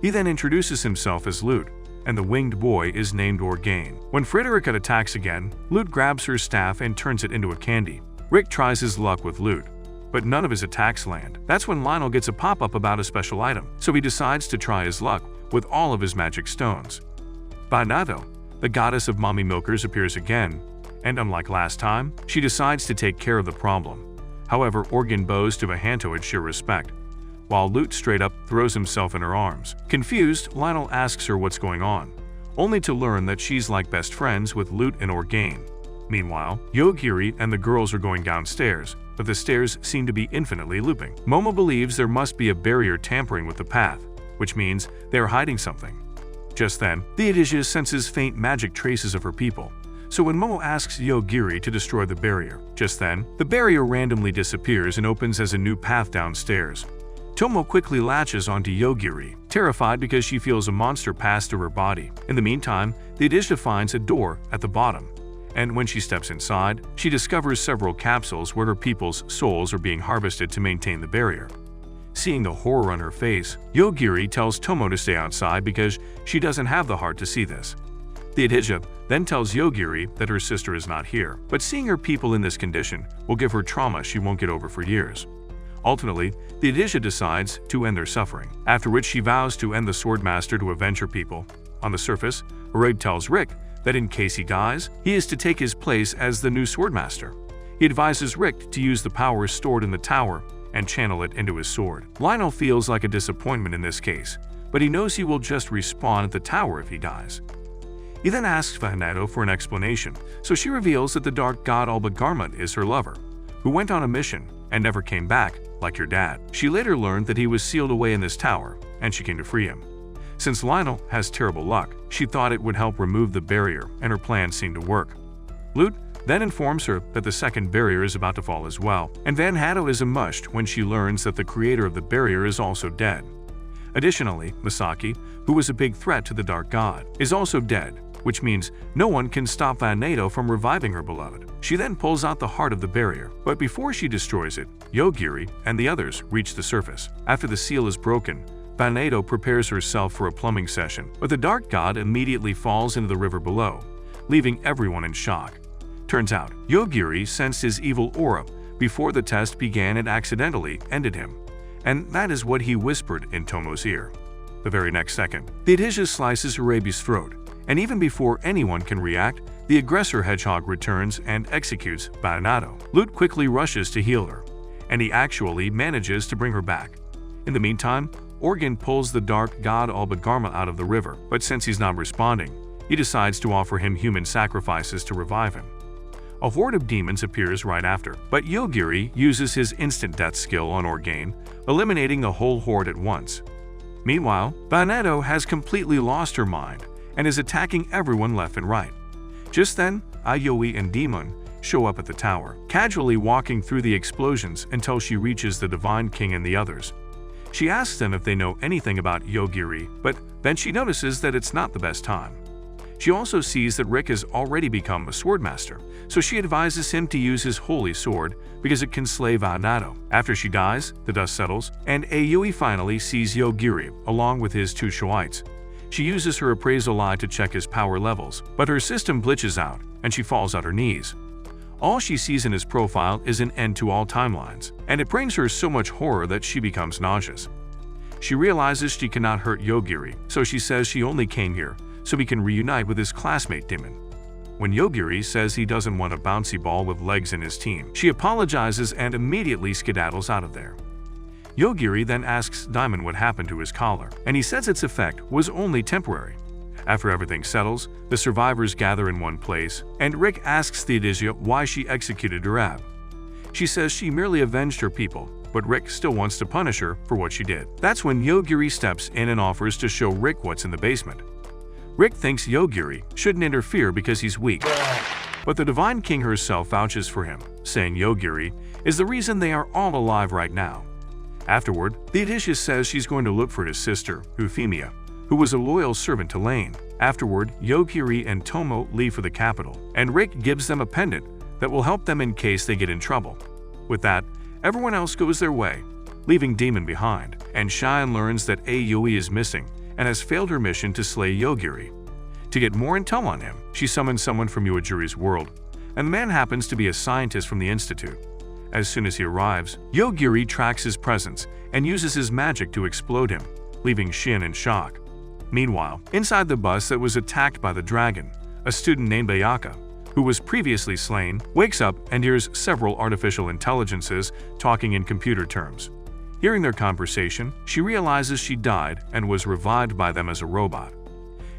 He then introduces himself as Lute, and the winged boy is named Orgain. When Frederica attacks again, Lute grabs her staff and turns it into a candy. Rick tries his luck with Lute, but none of his attacks land. That's when Lionel gets a pop-up about a special item, so he decides to try his luck with all of his magic stones. By now though, the goddess of mommy milkers appears again, and unlike last time, she decides to take care of the problem. However, Organ bows to Vahanto at sheer respect, while Lute straight up throws himself in her arms. Confused, Lionel asks her what's going on, only to learn that she's like best friends with Lute and Orgain. Meanwhile, Yogiri and the girls are going downstairs, but the stairs seem to be infinitely looping. Momo believes there must be a barrier tampering with the path, which means they are hiding something. Just then, Theodisia senses faint magic traces of her people, so when Momo asks Yogiri to destroy the barrier, just then, the barrier randomly disappears and opens as a new path downstairs. Tomo quickly latches onto Yogiri, terrified because she feels a monster pass through her body. In the meantime, the Aditya finds a door at the bottom, and when she steps inside, she discovers several capsules where her people's souls are being harvested to maintain the barrier. Seeing the horror on her face, Yogiri tells Tomo to stay outside because she doesn't have the heart to see this. The Aditya then tells Yogiri that her sister is not here, but seeing her people in this condition will give her trauma she won't get over for years. Ultimately, the Aditya decides to end their suffering, after which she vows to end the Swordmaster to avenge her people. On the surface, Arag tells Rick that in case he dies, he is to take his place as the new Swordmaster. He advises Rick to use the power stored in the tower and channel it into his sword. Lionel feels like a disappointment in this case, but he knows he will just respawn at the tower if he dies. He then asks Vanato for an explanation, so she reveals that the dark god Albagarmut is her lover, who went on a mission and never came back, like your dad. She later learned that he was sealed away in this tower, and she came to free him. Since Lionel has terrible luck, she thought it would help remove the barrier, and her plan seemed to work. Lute then informs her that the second barrier is about to fall as well, and Vanato is amused when she learns that the creator of the barrier is also dead. Additionally, Misaki, who was a big threat to the dark god, is also dead, which means no one can stop Vanato from reviving her beloved. She then pulls out the heart of the barrier, but before she destroys it, Yogiri and the others reach the surface. After the seal is broken, Vanato prepares herself for a plumbing session, but the dark god immediately falls into the river below, leaving everyone in shock. Turns out, Yogiri sensed his evil aura before the test began and accidentally ended him, and that is what he whispered in Tomo's ear. The very next second, the Aditya slices Arabi's throat, and even before anyone can react, the aggressor hedgehog returns and executes Vanato. Lute quickly rushes to heal her, and he actually manages to bring her back. In the meantime, Organ pulls the dark god Albagarma out of the river, but since he's not responding, he decides to offer him human sacrifices to revive him. A horde of demons appears right after, but Yogiri uses his instant death skill on Organe, eliminating the whole horde at once. Meanwhile, Vanato has completely lost her mind and is attacking everyone left and right. Just then, Ayoi and Demon show up at the tower, casually walking through the explosions until she reaches the Divine King and the others. She asks them if they know anything about Yogiri, but then she notices that it's not the best time. She also sees that Rick has already become a swordmaster, so she advises him to use his holy sword because it can slay Vanato. After she dies, the dust settles, and Ayui finally sees Yogiri along with his two Shoites. She uses her appraisal eye to check his power levels, but her system glitches out and she falls on her knees. All she sees in his profile is an end to all timelines, and it brings her so much horror that she becomes nauseous. She realizes she cannot hurt Yogiri, so she says she only came here so he can reunite with his classmate Demon. When Yogiri says he doesn't want a bouncy ball with legs in his team, she apologizes and immediately skedaddles out of there. Yogiri then asks Diamond what happened to his collar, and he says its effect was only temporary. After everything settles, the survivors gather in one place, and Rick asks the Aditya why she executed Durab. She says she merely avenged her people, but Rick still wants to punish her for what she did. That's when Yogiri steps in and offers to show Rick what's in the basement. Rick thinks Yogiri shouldn't interfere because he's weak, but the Divine King herself vouches for him, saying Yogiri is the reason they are all alive right now. Afterward, the Aditya says she's going to look for his sister, Euphemia, who was a loyal servant to Lane. Afterward, Yogiri and Tomo leave for the capital, and Rick gives them a pendant that will help them in case they get in trouble. With that, everyone else goes their way, leaving Demon behind, and Cheyenne learns that Ayui is missing and has failed her mission to slay Yogiri. To get more intel on him, she summons someone from Uejiri's world, and the man happens to be a scientist from the Institute. As soon as he arrives, Yogiri tracks his presence and uses his magic to explode him, leaving Shin in shock. Meanwhile, inside the bus that was attacked by the dragon, a student named Bayaka, who was previously slain, wakes up and hears several artificial intelligences talking in computer terms. Hearing their conversation, she realizes she died and was revived by them as a robot.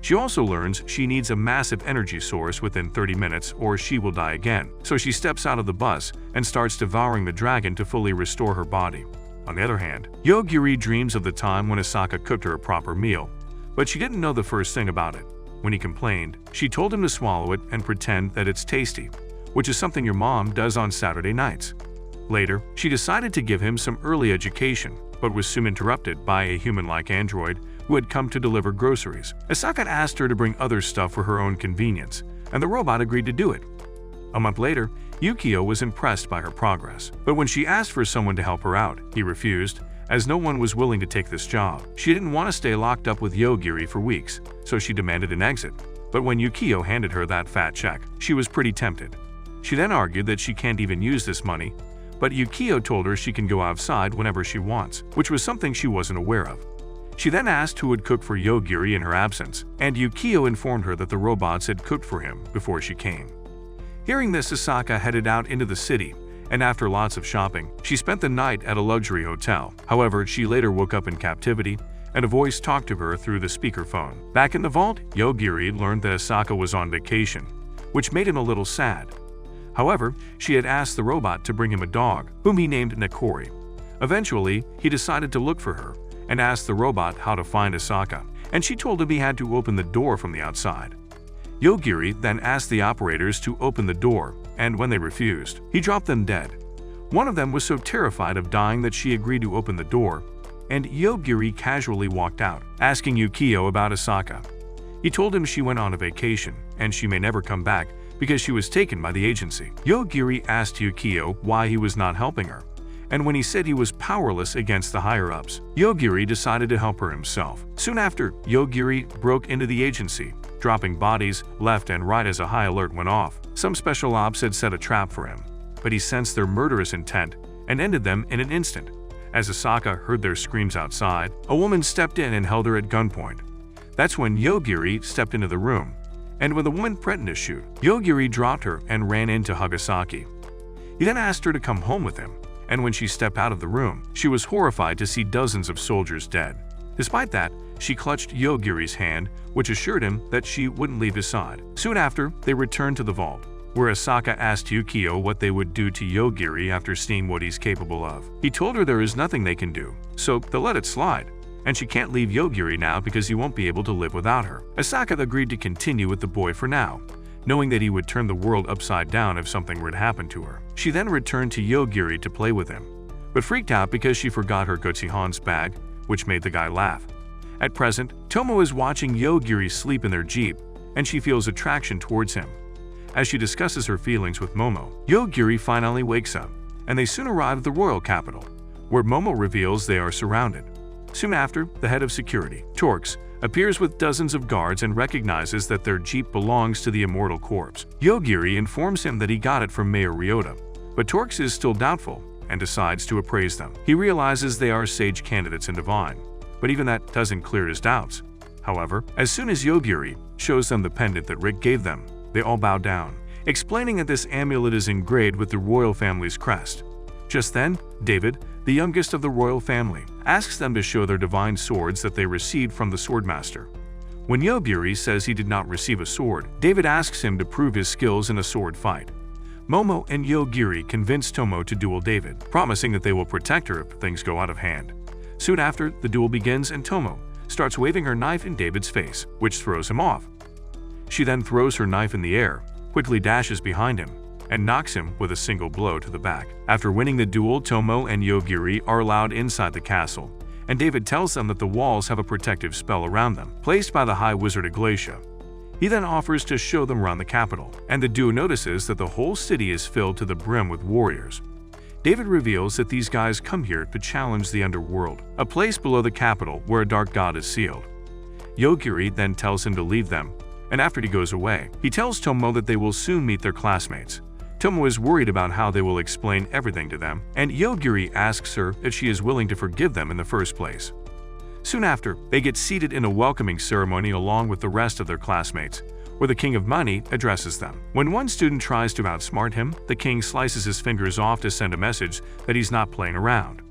She also learns she needs a massive energy source within 30 minutes or she will die again, so she steps out of the bus and starts devouring the dragon to fully restore her body. On the other hand, Yogiri dreams of the time when Asaka cooked her a proper meal, but she didn't know the first thing about it. When he complained, she told him to swallow it and pretend that it's tasty, which is something your mom does on Saturday nights. Later, she decided to give him some early education, but was soon interrupted by a human-like android who had come to deliver groceries. Asaka asked her to bring other stuff for her own convenience, and the robot agreed to do it. A month later, Yukio was impressed by her progress, but when she asked for someone to help her out, he refused, as no one was willing to take this job. She didn't want to stay locked up with Yogiri for weeks, so she demanded an exit. But when Yukio handed her that fat check, she was pretty tempted. She then argued that she can't even use this money, but Yukio told her she can go outside whenever she wants, which was something she wasn't aware of. She then asked who would cook for Yogiri in her absence, and Yukio informed her that the robots had cooked for him before she came. Hearing this, Asaka headed out into the city, and after lots of shopping, she spent the night at a luxury hotel. However, she later woke up in captivity, and a voice talked to her through the speakerphone. Back in the vault, Yogiri learned that Asaka was on vacation, which made him a little sad. However, she had asked the robot to bring him a dog, whom he named Nakori. Eventually, he decided to look for her, and asked the robot how to find Asaka, and she told him he had to open the door from the outside. Yogiri then asked the operators to open the door, and when they refused, he dropped them dead. One of them was so terrified of dying that she agreed to open the door, and Yogiri casually walked out, asking Yukio about Asaka. He told him she went on a vacation, and she may never come back because she was taken by the agency. Yogiri asked Yukio why he was not helping her, and when he said he was powerless against the higher-ups, Yogiri decided to help her himself. Soon after, Yogiri broke into the agency, dropping bodies left and right as a high alert went off. Some special ops had set a trap for him, but he sensed their murderous intent and ended them in an instant. As Asaka heard their screams outside, a woman stepped in and held her at gunpoint. That's when Yogiri stepped into the room, and when the woman threatened to shoot, Yogiri dropped her and ran into Hagasaki. He then asked her to come home with him, and when she stepped out of the room, she was horrified to see dozens of soldiers dead. Despite that, she clutched Yogiri's hand, which assured him that she wouldn't leave his side. Soon after, they returned to the vault, where Asaka asked Yukio what they would do to Yogiri after seeing what he's capable of. He told her there is nothing they can do, so they'll let it slide, and she can't leave Yogiri now because he won't be able to live without her. Asaka agreed to continue with the boy for now, knowing that he would turn the world upside down if something were to happen to her. She then returned to Yogiri to play with him, but freaked out because she forgot her Gochihan's bag, which made the guy laugh. At present, Tomo is watching Yogiri sleep in their jeep, and she feels attraction towards him. As she discusses her feelings with Momo, Yogiri finally wakes up, and they soon arrive at the royal capital, where Momo reveals they are surrounded. Soon after, the head of security, Torx, appears with dozens of guards and recognizes that their jeep belongs to the immortal corpse. Yogiri informs him that he got it from Mayor Ryota, but Torx is still doubtful and decides to appraise them. He realizes they are sage candidates in divine, but even that doesn't clear his doubts. However, as soon as Yogiri shows them the pendant that Rick gave them, they all bow down, explaining that this amulet is engraved with the royal family's crest. Just then, David, the youngest of the royal family, asks them to show their divine swords that they received from the swordmaster. When Yogiri says he did not receive a sword, David asks him to prove his skills in a sword fight. Momo and Yogiri convince Tomo to duel David, promising that they will protect her if things go out of hand. Soon after, the duel begins and Tomo starts waving her knife in David's face, which throws him off. She then throws her knife in the air, quickly dashes behind him, and knocks him with a single blow to the back. After winning the duel, Tomo and Yogiri are allowed inside the castle, and David tells them that the walls have a protective spell around them, placed by the High Wizard Iglesia. He then offers to show them around the capital, and the duo notices that the whole city is filled to the brim with warriors. David reveals that these guys come here to challenge the Underworld, a place below the capital where a dark god is sealed. Yogiri then tells him to leave them, and after he goes away, he tells Tomo that they will soon meet their classmates. Tomo is worried about how they will explain everything to them, and Yogiri asks her if she is willing to forgive them in the first place. Soon after, they get seated in a welcoming ceremony along with the rest of their classmates, where the King of Money addresses them. When one student tries to outsmart him, the king slices his fingers off to send a message that he's not playing around.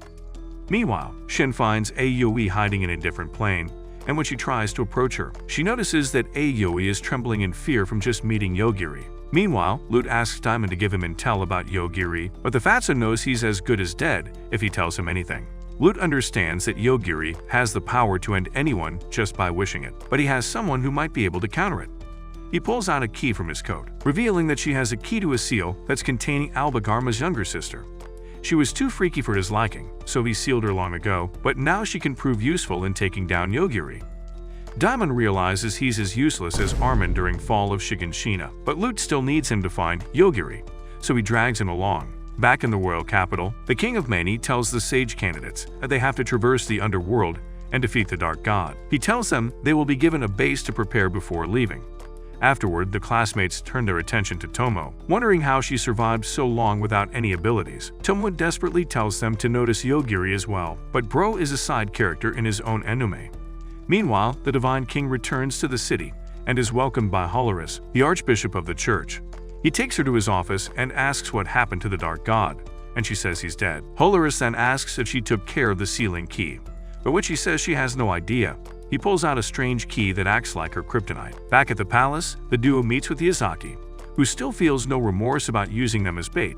Meanwhile, Shin finds Aoi hiding in a different plane, and when she tries to approach her, she notices that Aoi is trembling in fear from just meeting Yogiri. Meanwhile, Lute asks Diamond to give him intel about Yogiri, but the Fatso knows he's as good as dead if he tells him anything. Lute understands that Yogiri has the power to end anyone just by wishing it, but he has someone who might be able to counter it. He pulls out a key from his coat, revealing that she has a key to a seal that's containing Albagarma's younger sister. She was too freaky for his liking, so he sealed her long ago, but now she can prove useful in taking down Yogiri. Diamond realizes he's as useless as Armin during Fall of Shiganshina, but Lute still needs him to find Yogiri, so he drags him along. Back in the royal capital, the King of Mani tells the sage candidates that they have to traverse the Underworld and defeat the Dark God. He tells them they will be given a base to prepare before leaving. Afterward, the classmates turn their attention to Tomo, wondering how she survived so long without any abilities. Tomo desperately tells them to notice Yogiri as well, but Bro is a side character in his own anime. Meanwhile, the Divine King returns to the city and is welcomed by Holaris, the Archbishop of the church. He takes her to his office and asks what happened to the Dark God, and she says he's dead. Holaris then asks if she took care of the sealing key, but when she says she has no idea, he pulls out a strange key that acts like her kryptonite. Back at the palace, the duo meets with Yazaki, who still feels no remorse about using them as bait.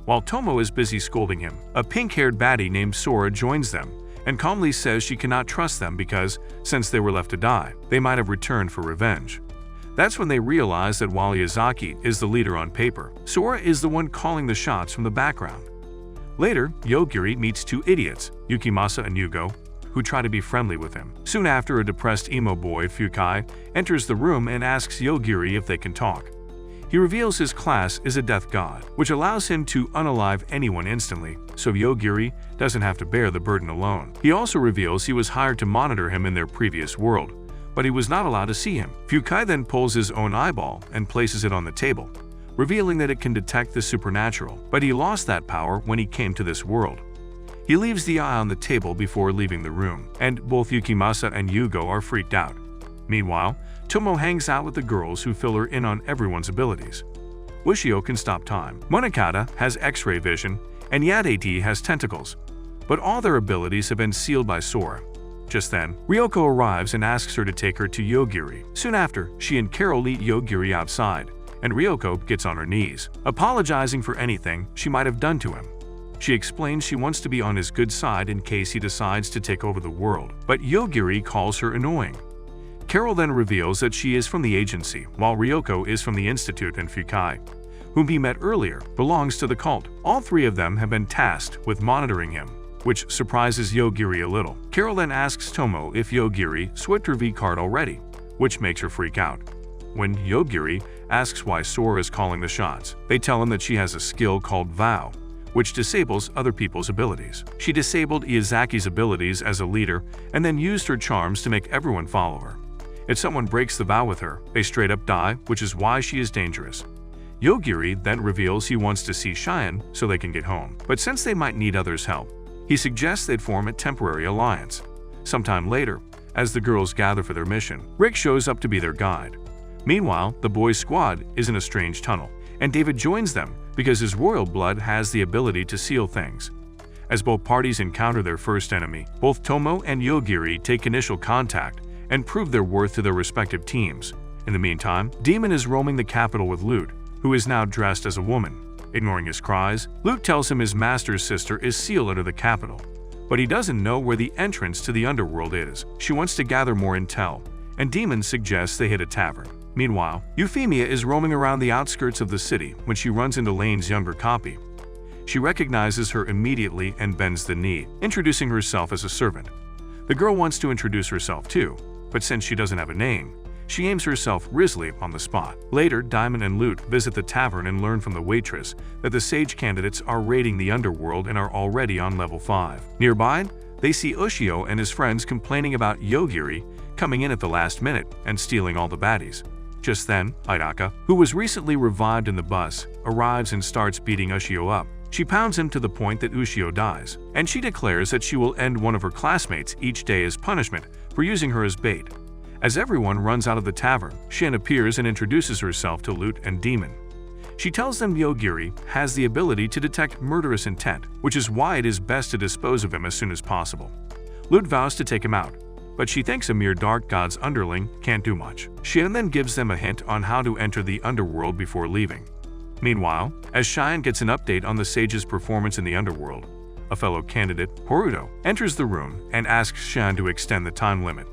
While Tomo is busy scolding him, a pink-haired baddie named Sora joins them and calmly says she cannot trust them because, since they were left to die, they might have returned for revenge. That's when they realize that while Yazaki is the leader on paper, Sora is the one calling the shots from the background. Later, Yogiri meets two idiots, Yukimasa and Yugo, who try to be friendly with him. Soon after, a depressed emo boy, Fukai, enters the room and asks Yogiri if they can talk. He reveals his class is a death god, which allows him to unalive anyone instantly, so Yogiri doesn't have to bear the burden alone. He also reveals he was hired to monitor him in their previous world, but he was not allowed to see him. Fukai then pulls his own eyeball and places it on the table, revealing that it can detect the supernatural, but he lost that power when he came to this world. He leaves the eye on the table before leaving the room, and both Yukimasa and Yugo are freaked out. Meanwhile, Tomo hangs out with the girls who fill her in on everyone's abilities. Wishio can stop time, Monokata has X-ray vision, and Yadate has tentacles, but all their abilities have been sealed by Sora. Just then, Ryoko arrives and asks her to take her to Yogiri. Soon after, she and Carol meet Yogiri outside, and Ryoko gets on her knees, apologizing for anything she might have done to him. She explains she wants to be on his good side in case he decides to take over the world, but Yogiri calls her annoying. Carol then reveals that she is from the agency, while Ryoko is from the Institute, and Fukai, whom he met earlier, belongs to the cult. All three of them have been tasked with monitoring him, which surprises Yogiri a little. Carol then asks Tomo if Yogiri swiped her V-card already, which makes her freak out. When Yogiri asks why Sora is calling the shots, they tell him that she has a skill called Vow, which disables other people's abilities. She disabled Iyazaki's abilities as a leader and then used her charms to make everyone follow her. If someone breaks the vow with her, they straight up die, which is why she is dangerous. Yogiri then reveals he wants to see Cheyenne so they can get home, but since they might need others' help, he suggests they'd form a temporary alliance. Sometime later, as the girls gather for their mission, Rick shows up to be their guide. Meanwhile, the boys' squad is in a strange tunnel, and David joins them because his royal blood has the ability to seal things. As both parties encounter their first enemy, both Tomo and Yogiri take initial contact and prove their worth to their respective teams. In the meantime, Demon is roaming the capital with Lute, who is now dressed as a woman. Ignoring his cries, Lute tells him his master's sister is sealed under the capital, but he doesn't know where the entrance to the Underworld is. She wants to gather more intel, and Demon suggests they hit a tavern. Meanwhile, Euphemia is roaming around the outskirts of the city when she runs into Lane's younger copy. She recognizes her immediately and bends the knee, introducing herself as a servant. The girl wants to introduce herself too, but since she doesn't have a name, she aims herself Risley on the spot. Later, Diamond and Lute visit the tavern and learn from the waitress that the sage candidates are raiding the Underworld and are already on level 5. Nearby, they see Ushio and his friends complaining about Yogiri coming in at the last minute and stealing all the baddies. Just then, Hidaka, who was recently revived in the bus, arrives and starts beating Ushio up. She pounds him to the point that Ushio dies, and she declares that she will end one of her classmates each day as punishment for using her as bait. As everyone runs out of the tavern, Shin appears and introduces herself to Lute and Demon. She tells them Yogiri has the ability to detect murderous intent, which is why it is best to dispose of him as soon as possible. Lute vows to take him out, but she thinks a mere dark god's underling can't do much. Shin then gives them a hint on how to enter the Underworld before leaving. Meanwhile, as Cheyenne gets an update on the sage's performance in the Underworld, a fellow candidate, Horuto, enters the room and asks Cheyenne to extend the time limit.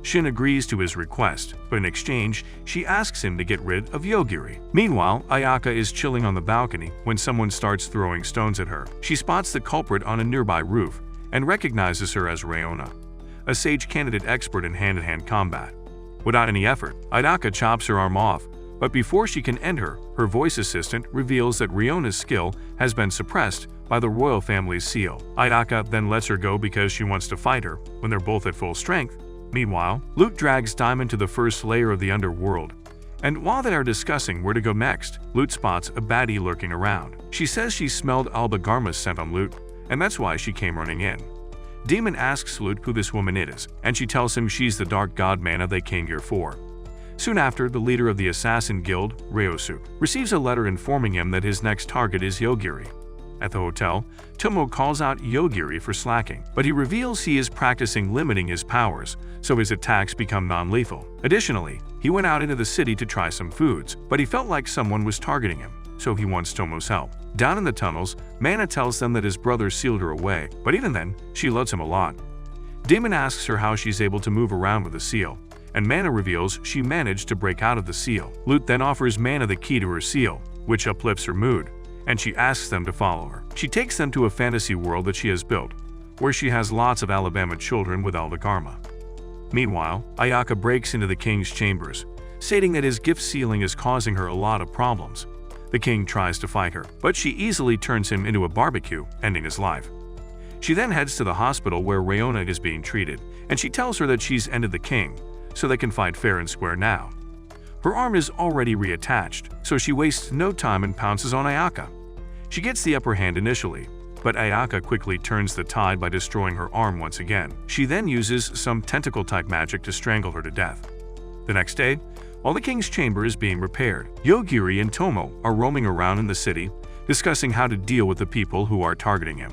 Shin agrees to his request, but in exchange, she asks him to get rid of Yogiri. Meanwhile, Ayaka is chilling on the balcony when someone starts throwing stones at her. She spots the culprit on a nearby roof and recognizes her as Rayona, a sage candidate expert in hand-to-hand combat. Without any effort, Ayaka chops her arm off, but before she can end her, her voice assistant reveals that Rayona's skill has been suppressed by the royal family's seal. Ayaka then lets her go because she wants to fight her when they're both at full strength. Meanwhile, Lute drags Diamond to the first layer of the Underworld, and while they are discussing where to go next, Lute spots a baddie lurking around. She says she smelled Albagarma's scent on Lute, and that's why she came running in. Demon asks Lute who this woman is, and she tells him she's the dark god Mana they came here for. Soon after, the leader of the assassin guild, Ryosuke, receives a letter informing him that his next target is Yogiri. At the hotel, Tomo calls out Yogiri for slacking, but he reveals he is practicing limiting his powers, so his attacks become non-lethal. Additionally, he went out into the city to try some foods, but he felt like someone was targeting him, so he wants Tomo's help. Down in the tunnels, Mana tells them that his brother sealed her away, but even then, she loves him a lot. Demon asks her how she's able to move around with the seal, and Mana reveals she managed to break out of the seal. Lute then offers Mana the key to her seal, which uplifts her mood, and she asks them to follow her. She takes them to a fantasy world that she has built, where she has lots of Alabama children with Albagarma. Meanwhile, Ayaka breaks into the king's chambers, stating that his gift sealing is causing her a lot of problems. The king tries to fight her, but she easily turns him into a barbecue, ending his life. She then heads to the hospital where Rayona is being treated, and she tells her that she's ended the king, so they can fight fair and square now. Her arm is already reattached, so she wastes no time and pounces on Ayaka. She gets the upper hand initially, but Ayaka quickly turns the tide by destroying her arm once again. She then uses some tentacle-type magic to strangle her to death. The next day, while the king's chamber is being repaired, Yogiri and Tomo are roaming around in the city, discussing how to deal with the people who are targeting him.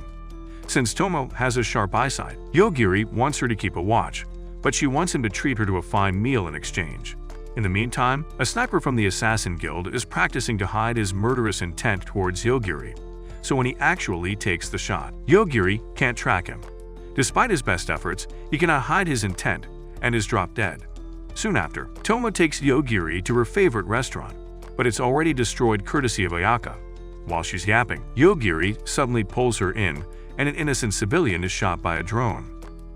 Since Tomo has a sharp eyesight, Yogiri wants her to keep a watch, but she wants him to treat her to a fine meal in exchange. In the meantime, a sniper from the Assassin Guild is practicing to hide his murderous intent towards Yogiri, so when he actually takes the shot, Yogiri can't track him. Despite his best efforts, he cannot hide his intent and is dropped dead. Soon after, Tomo takes Yogiri to her favorite restaurant, but it's already destroyed courtesy of Ayaka. While she's yapping, Yogiri suddenly pulls her in, and an innocent civilian is shot by a drone.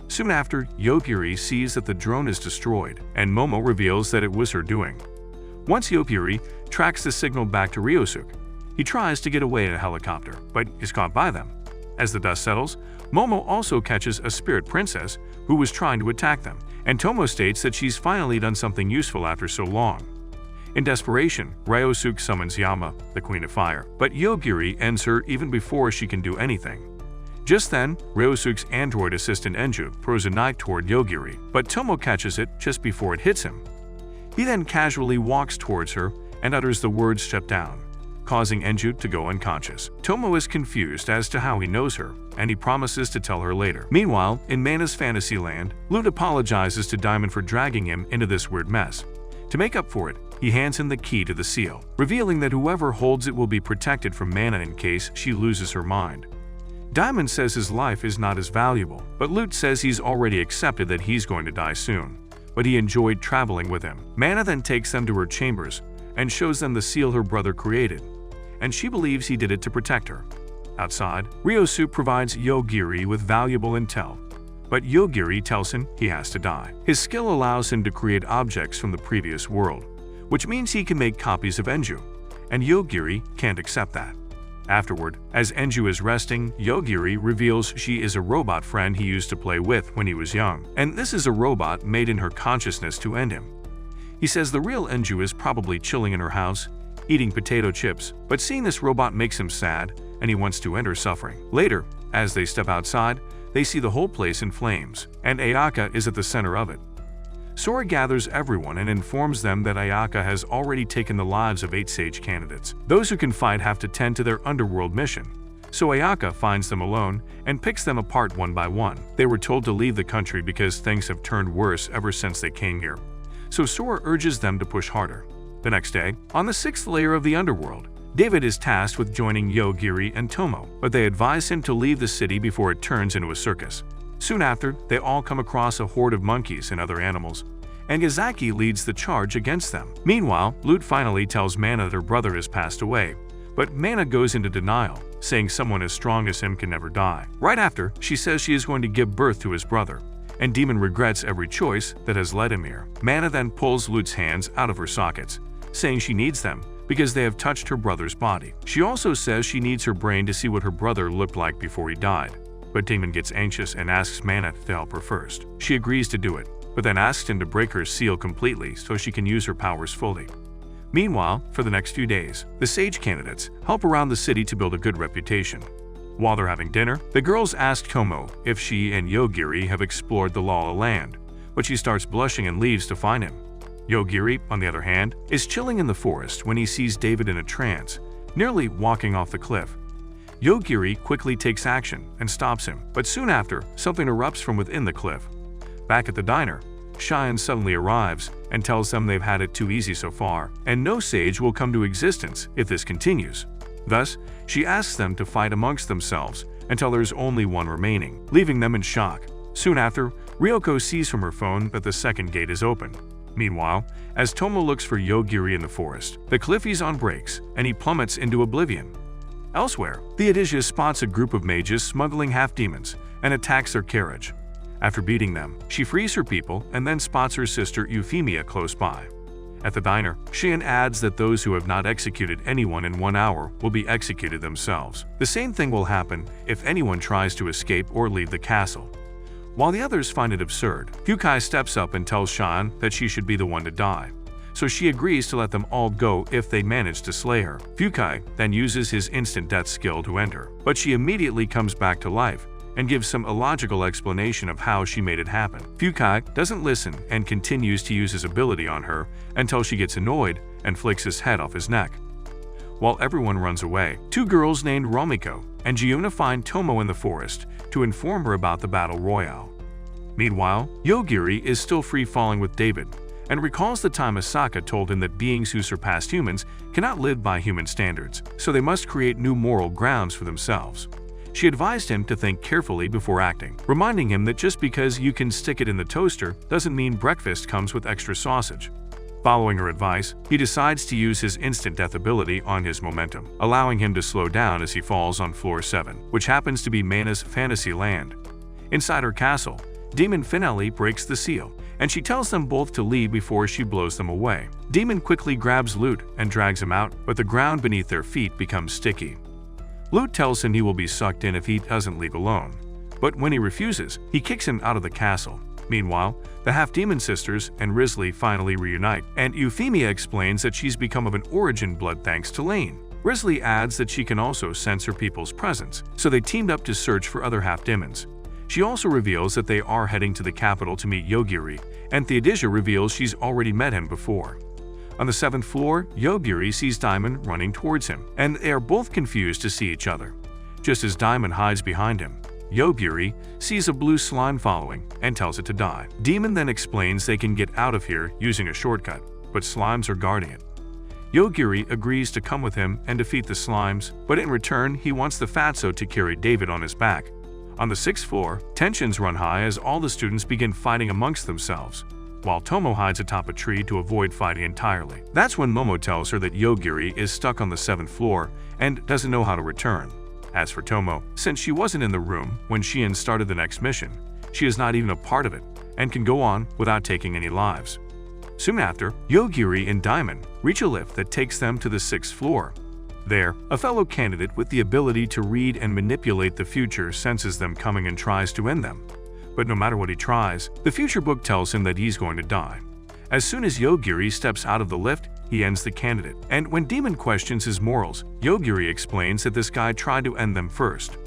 Soon after, Yogiri sees that the drone is destroyed, and Momo reveals that it was her doing. Once Yogiri tracks the signal back to Ryosuke, he tries to get away in a helicopter, but is caught by them. As the dust settles, Momo also catches a spirit princess who was trying to attack them, and Tomo states that she's finally done something useful after so long. In desperation, Ryosuke summons Yama, the Queen of Fire, but Yogiri ends her even before she can do anything. Just then, Ryosuke's android assistant Enju throws a knife toward Yogiri, but Tomo catches it just before it hits him. He then casually walks towards her and utters the words "step down," causing Enju to go unconscious. Tomo is confused as to how he knows her, and he promises to tell her later. Meanwhile, in Mana's fantasy land, Lute apologizes to Diamond for dragging him into this weird mess. To make up for it, he hands him the key to the seal, revealing that whoever holds it will be protected from Mana in case she loses her mind. Diamond says his life is not as valuable, but Lute says he's already accepted that he's going to die soon, but he enjoyed traveling with him. Mana then takes them to her chambers and shows them the seal her brother created, and she believes he did it to protect her. Outside, Ryosuke provides Yogiri with valuable intel, but Yogiri tells him he has to die. His skill allows him to create objects from the previous world, which means he can make copies of Enju, and Yogiri can't accept that. Afterward, as Enju is resting, Yogiri reveals she is a robot friend he used to play with when he was young, and this is a robot made in her consciousness to end him. He says the real Enju is probably chilling in her house, eating potato chips, but seeing this robot makes him sad, and he wants to end her suffering. Later, as they step outside, they see the whole place in flames, and Ayaka is at the center of it. Sora gathers everyone and informs them that Ayaka has already taken the lives of 8 sage candidates. Those who can fight have to tend to their underworld mission, so Ayaka finds them alone and picks them apart one by one. They were told to leave the country because things have turned worse ever since they came here, so Sora urges them to push harder. The next day, on the 6th layer of the Underworld, David is tasked with joining Yogiri and Tomo, but they advise him to leave the city before it turns into a circus. Soon after, they all come across a horde of monkeys and other animals, and Gazaki leads the charge against them. Meanwhile, Lute finally tells Mana that her brother has passed away, but Mana goes into denial, saying someone as strong as him can never die. Right after, she says she is going to give birth to his brother, and Demon regrets every choice that has led him here. Mana then pulls Lute's hands out of her sockets, saying she needs them because they have touched her brother's body. She also says she needs her brain to see what her brother looked like before he died, but Demon gets anxious and asks Mana to help her first. She agrees to do it, but then asks him to break her seal completely so she can use her powers fully. Meanwhile, for the next few days, the Sage candidates help around the city to build a good reputation. While they're having dinner, the girls ask Tomo if she and Yogiri have explored the Lala land, but she starts blushing and leaves to find him. Yogiri, on the other hand, is chilling in the forest when he sees David in a trance, nearly walking off the cliff. Yogiri quickly takes action and stops him, but soon after, something erupts from within the cliff. Back at the diner, Cheyenne suddenly arrives and tells them they've had it too easy so far, and no sage will come to existence if this continues. Thus, she asks them to fight amongst themselves until there's only one remaining, leaving them in shock. Soon after, Ryoko sees from her phone that the second gate is open. Meanwhile, as Tomo looks for Yogiri in the forest, the cliff he's on breaks and he plummets into oblivion. Elsewhere, Theodisia spots a group of mages smuggling half-demons and attacks their carriage. After beating them, she frees her people and then spots her sister Euphemia close by. At the diner, Cheyenne adds that those who have not executed anyone in 1 hour will be executed themselves. The same thing will happen if anyone tries to escape or leave the castle. While the others find it absurd, Fukai steps up and tells Cheyenne that she should be the one to die, so she agrees to let them all go if they manage to slay her. Fukai then uses his instant death skill to end her, but she immediately comes back to life and gives some illogical explanation of how she made it happen. Fukai doesn't listen and continues to use his ability on her until she gets annoyed and flicks his head off his neck. While everyone runs away, two girls named Romiko and Giuna find Tomo in the forest to inform her about the battle royale. Meanwhile, Yogiri is still free-falling with David and recalls the time Asaka told him that beings who surpass humans cannot live by human standards, so they must create new moral grounds for themselves. She advised him to think carefully before acting, reminding him that just because you can stick it in the toaster doesn't mean breakfast comes with extra sausage. Following her advice, he decides to use his instant death ability on his momentum, allowing him to slow down as he falls on floor 7, which happens to be Mana's fantasy land. Inside her castle, Demon Finale breaks the seal, and she tells them both to leave before she blows them away. Demon quickly grabs Lute and drags him out, but the ground beneath their feet becomes sticky. Lute tells him he will be sucked in if he doesn't leave alone, but when he refuses, he kicks him out of the castle. Meanwhile, the half-demon sisters and Risley finally reunite, and Euphemia explains that she's become of an origin blood thanks to Lane. Risley adds that she can also sense her people's presence, so they teamed up to search for other half-demons. She also reveals that they are heading to the capital to meet Yogiri, and Theodisia reveals she's already met him before. On the 7th floor, Yogiri sees Diamond running towards him, and they are both confused to see each other. Just as Diamond hides behind him, Yogiri sees a blue slime following and tells it to die. Demon then explains they can get out of here using a shortcut, but slimes are guarding it. Yogiri agrees to come with him and defeat the slimes, but in return he wants the Fatso to carry David on his back. On the 6th floor, tensions run high as all the students begin fighting amongst themselves, while Tomo hides atop a tree to avoid fighting entirely. That's when Momo tells her that Yogiri is stuck on the 7th floor and doesn't know how to return. As for Tomo, since she wasn't in the room when Shion started the next mission, she is not even a part of it and can go on without taking any lives. Soon after, Yogiri and Diamond reach a lift that takes them to the 6th floor. There, a fellow candidate with the ability to read and manipulate the future senses them coming and tries to end them. But no matter what he tries, the future book tells him that he's going to die. As soon as Yogiri steps out of the lift, he ends the candidate. And when Demon questions his morals, Yogiri explains that this guy tried to end them first.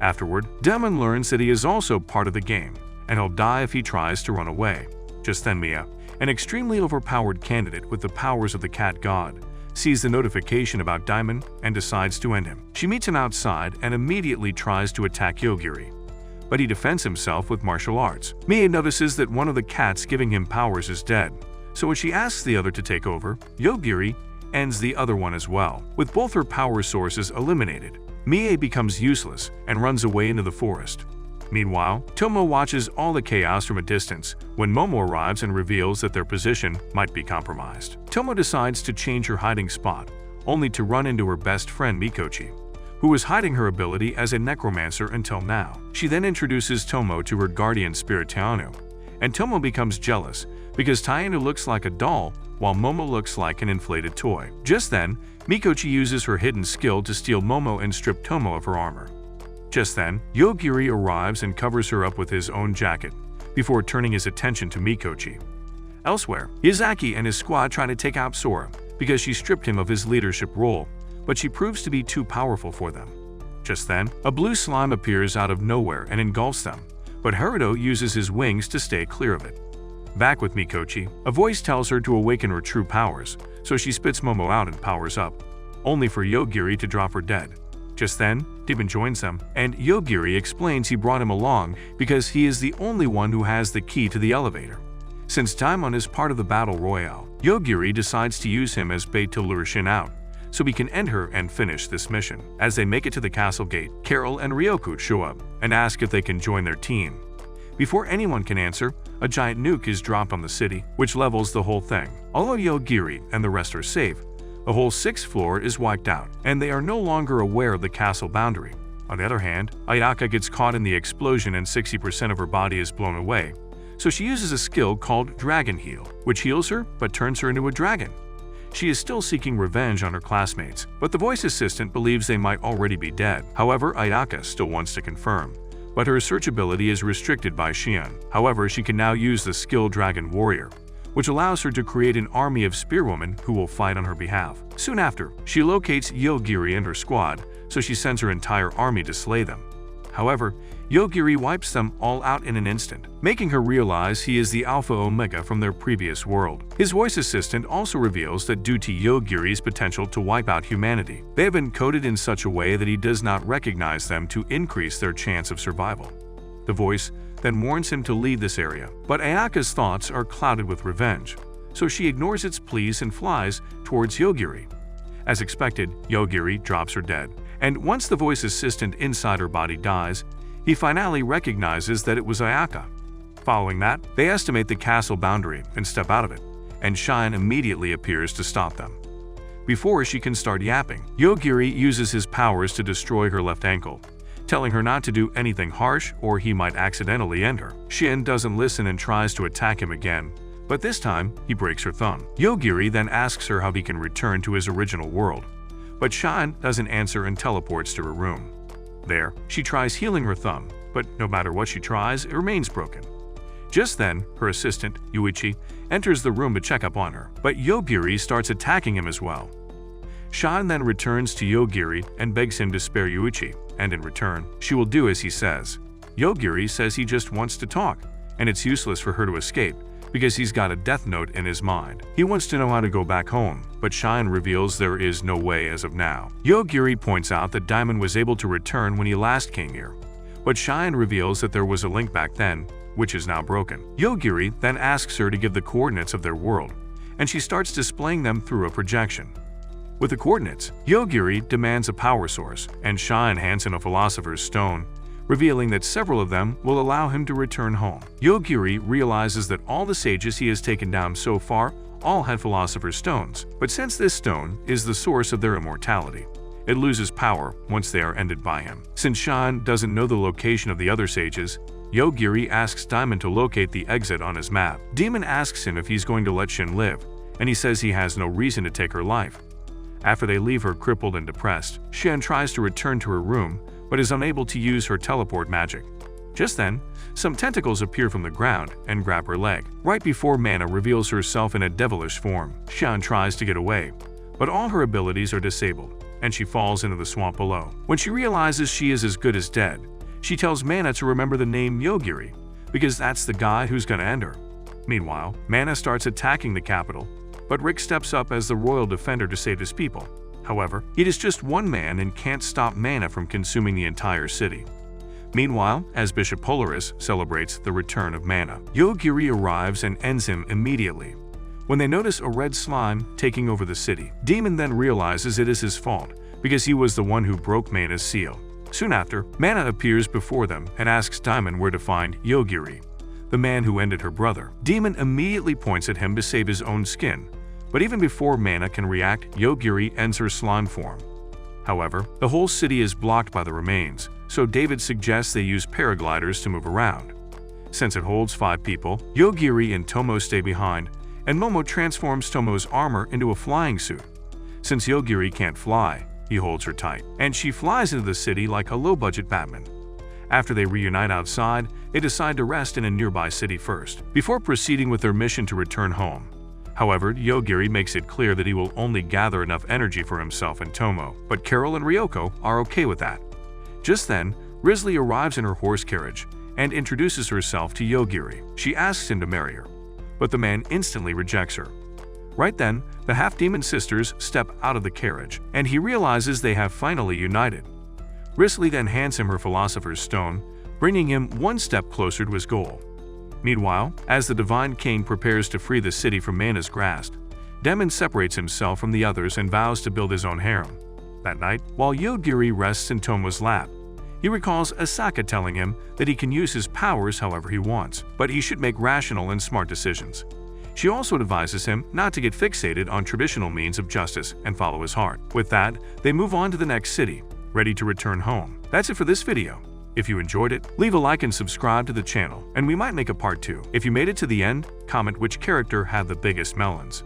Afterward, Demon learns that he is also part of the game, and he'll die if he tries to run away. Just then Mia, an extremely overpowered candidate with the powers of the cat god, sees the notification about Diamond and decides to end him. She meets him outside and immediately tries to attack Yogiri, but he defends himself with martial arts. Mia notices that one of the cats giving him powers is dead, so when she asks the other to take over, Yogiri ends the other one as well. With both her power sources eliminated, Mie becomes useless and runs away into the forest. Meanwhile, Tomo watches all the chaos from a distance when Momo arrives and reveals that their position might be compromised. Tomo decides to change her hiding spot, only to run into her best friend Mikochi, who was hiding her ability as a necromancer until now. She then introduces Tomo to her guardian spirit Tainu, and Tomo becomes jealous because Tainu looks like a doll while Momo looks like an inflated toy. Just then, Mikochi uses her hidden skill to steal Momo and strip Tomo of her armor. Just then, Yogiri arrives and covers her up with his own jacket, before turning his attention to Mikochi. Elsewhere, Izaki and his squad try to take out Sora because she stripped him of his leadership role, but she proves to be too powerful for them. Just then, a blue slime appears out of nowhere and engulfs them, but Haruto uses his wings to stay clear of it. Back with Mikochi, a voice tells her to awaken her true powers, so she spits Momo out and powers up, only for Yogiri to drop her dead. Just then, Demon joins them, and Yogiri explains he brought him along because he is the only one who has the key to the elevator. Since Daimon is part of the battle royale, Yogiri decides to use him as bait to lure Shin out, so we can end her and finish this mission. As they make it to the castle gate, Carol and Ryoku show up and ask if they can join their team. Before anyone can answer, a giant nuke is dropped on the city, which levels the whole thing. Although Yogiri and the rest are safe, the whole 6th floor is wiped out, and they are no longer aware of the castle boundary. On the other hand, Ayaka gets caught in the explosion and 60% of her body is blown away, so she uses a skill called Dragon Heal, which heals her but turns her into a dragon. She is still seeking revenge on her classmates, but the voice assistant believes they might already be dead. However, Ayaka still wants to confirm, but her search ability is restricted by Shion. However, she can now use the skill Dragon Warrior, which allows her to create an army of spearwomen who will fight on her behalf. Soon after, she locates Yogiri and her squad, so she sends her entire army to slay them. However, Yogiri wipes them all out in an instant, making her realize he is the Alpha Omega from their previous world. His voice assistant also reveals that due to Yogiri's potential to wipe out humanity, they have been coded in such a way that he does not recognize them to increase their chance of survival. The voice then warns him to leave this area, but Ayaka's thoughts are clouded with revenge, so she ignores its pleas and flies towards Yogiri. As expected, Yogiri drops her dead, and once the voice assistant inside her body dies, he finally recognizes that it was Ayaka. Following that, they estimate the castle boundary and step out of it, and Shine immediately appears to stop them. Before she can start yapping, Yogiri uses his powers to destroy her left ankle, telling her not to do anything harsh or he might accidentally end her. Shin doesn't listen and tries to attack him again, but this time he breaks her thumb. Yogiri then asks her how he can return to his original world, but Shine doesn't answer and teleports to her room. There, she tries healing her thumb, but no matter what she tries, it remains broken. Just then, her assistant, Yuichi, enters the room to check up on her, but Yogiri starts attacking him as well. Shine then returns to Yogiri and begs him to spare Yuichi, and in return, she will do as he says. Yogiri says he just wants to talk, and it's useless for her to escape, because he's got a death note in his mind. He wants to know how to go back home, but Shine reveals there is no way as of now. Yogiri points out that Diamond was able to return when he last came here, but Shine reveals that there was a link back then, which is now broken. Yogiri then asks her to give the coordinates of their world, and she starts displaying them through a projection. With the coordinates, Yogiri demands a power source, and Shine hands him a Philosopher's Stone, revealing that several of them will allow him to return home. Yogiri realizes that all the sages he has taken down so far all had Philosopher's Stones, but since this stone is the source of their immortality, it loses power once they are ended by him. Since Shine doesn't know the location of the other sages, Yogiri asks Diamond to locate the exit on his map. Demon asks him if he's going to let Shin live, and he says he has no reason to take her life. After they leave her crippled and depressed, Shin tries to return to her room, but is unable to use her teleport magic. Just then, some tentacles appear from the ground and grab her leg. Right before Mana reveals herself in a devilish form, Shin tries to get away, but all her abilities are disabled, and she falls into the swamp below. When she realizes she is as good as dead, she tells Mana to remember the name Yogiri, because that's the guy who's gonna end her. Meanwhile, Mana starts attacking the capital, but Rick steps up as the royal defender to save his people. However, it is just one man and can't stop Mana from consuming the entire city. Meanwhile, as Bishop Polaris celebrates the return of Mana, Yogiri arrives and ends him immediately. When they notice a red slime taking over the city, Demon then realizes it is his fault because he was the one who broke Mana's seal. Soon after, Mana appears before them and asks Diamond where to find Yogiri, the man who ended her brother. Demon immediately points at him to save his own skin, but even before Mana can react, Yogiri ends her slime form. However, the whole city is blocked by the remains, so David suggests they use paragliders to move around. Since it holds 5 people, Yogiri and Tomo stay behind, and Momo transforms Tomo's armor into a flying suit. Since Yogiri can't fly, he holds her tight, and she flies into the city like a low-budget Batman. After they reunite outside, they decide to rest in a nearby city first, before proceeding with their mission to return home. However, Yogiri makes it clear that he will only gather enough energy for himself and Tomo, but Carol and Ryoko are okay with that. Just then, Rizzly arrives in her horse carriage and introduces herself to Yogiri. She asks him to marry her, but the man instantly rejects her. Right then, the half-demon sisters step out of the carriage, and he realizes they have finally united. Rizzly then hands him her Philosopher's Stone, bringing him one step closer to his goal. Meanwhile, as the Divine King prepares to free the city from Mana's grasp, Demon separates himself from the others and vows to build his own harem. That night, while Yogiri rests in Tomo's lap, he recalls Asaka telling him that he can use his powers however he wants, but he should make rational and smart decisions. She also advises him not to get fixated on traditional means of justice and follow his heart. With that, they move on to the next city, ready to return home. That's it for this video. If you enjoyed it, leave a like and subscribe to the channel, and we might make a part 2. If you made it to the end, comment which character had the biggest melons.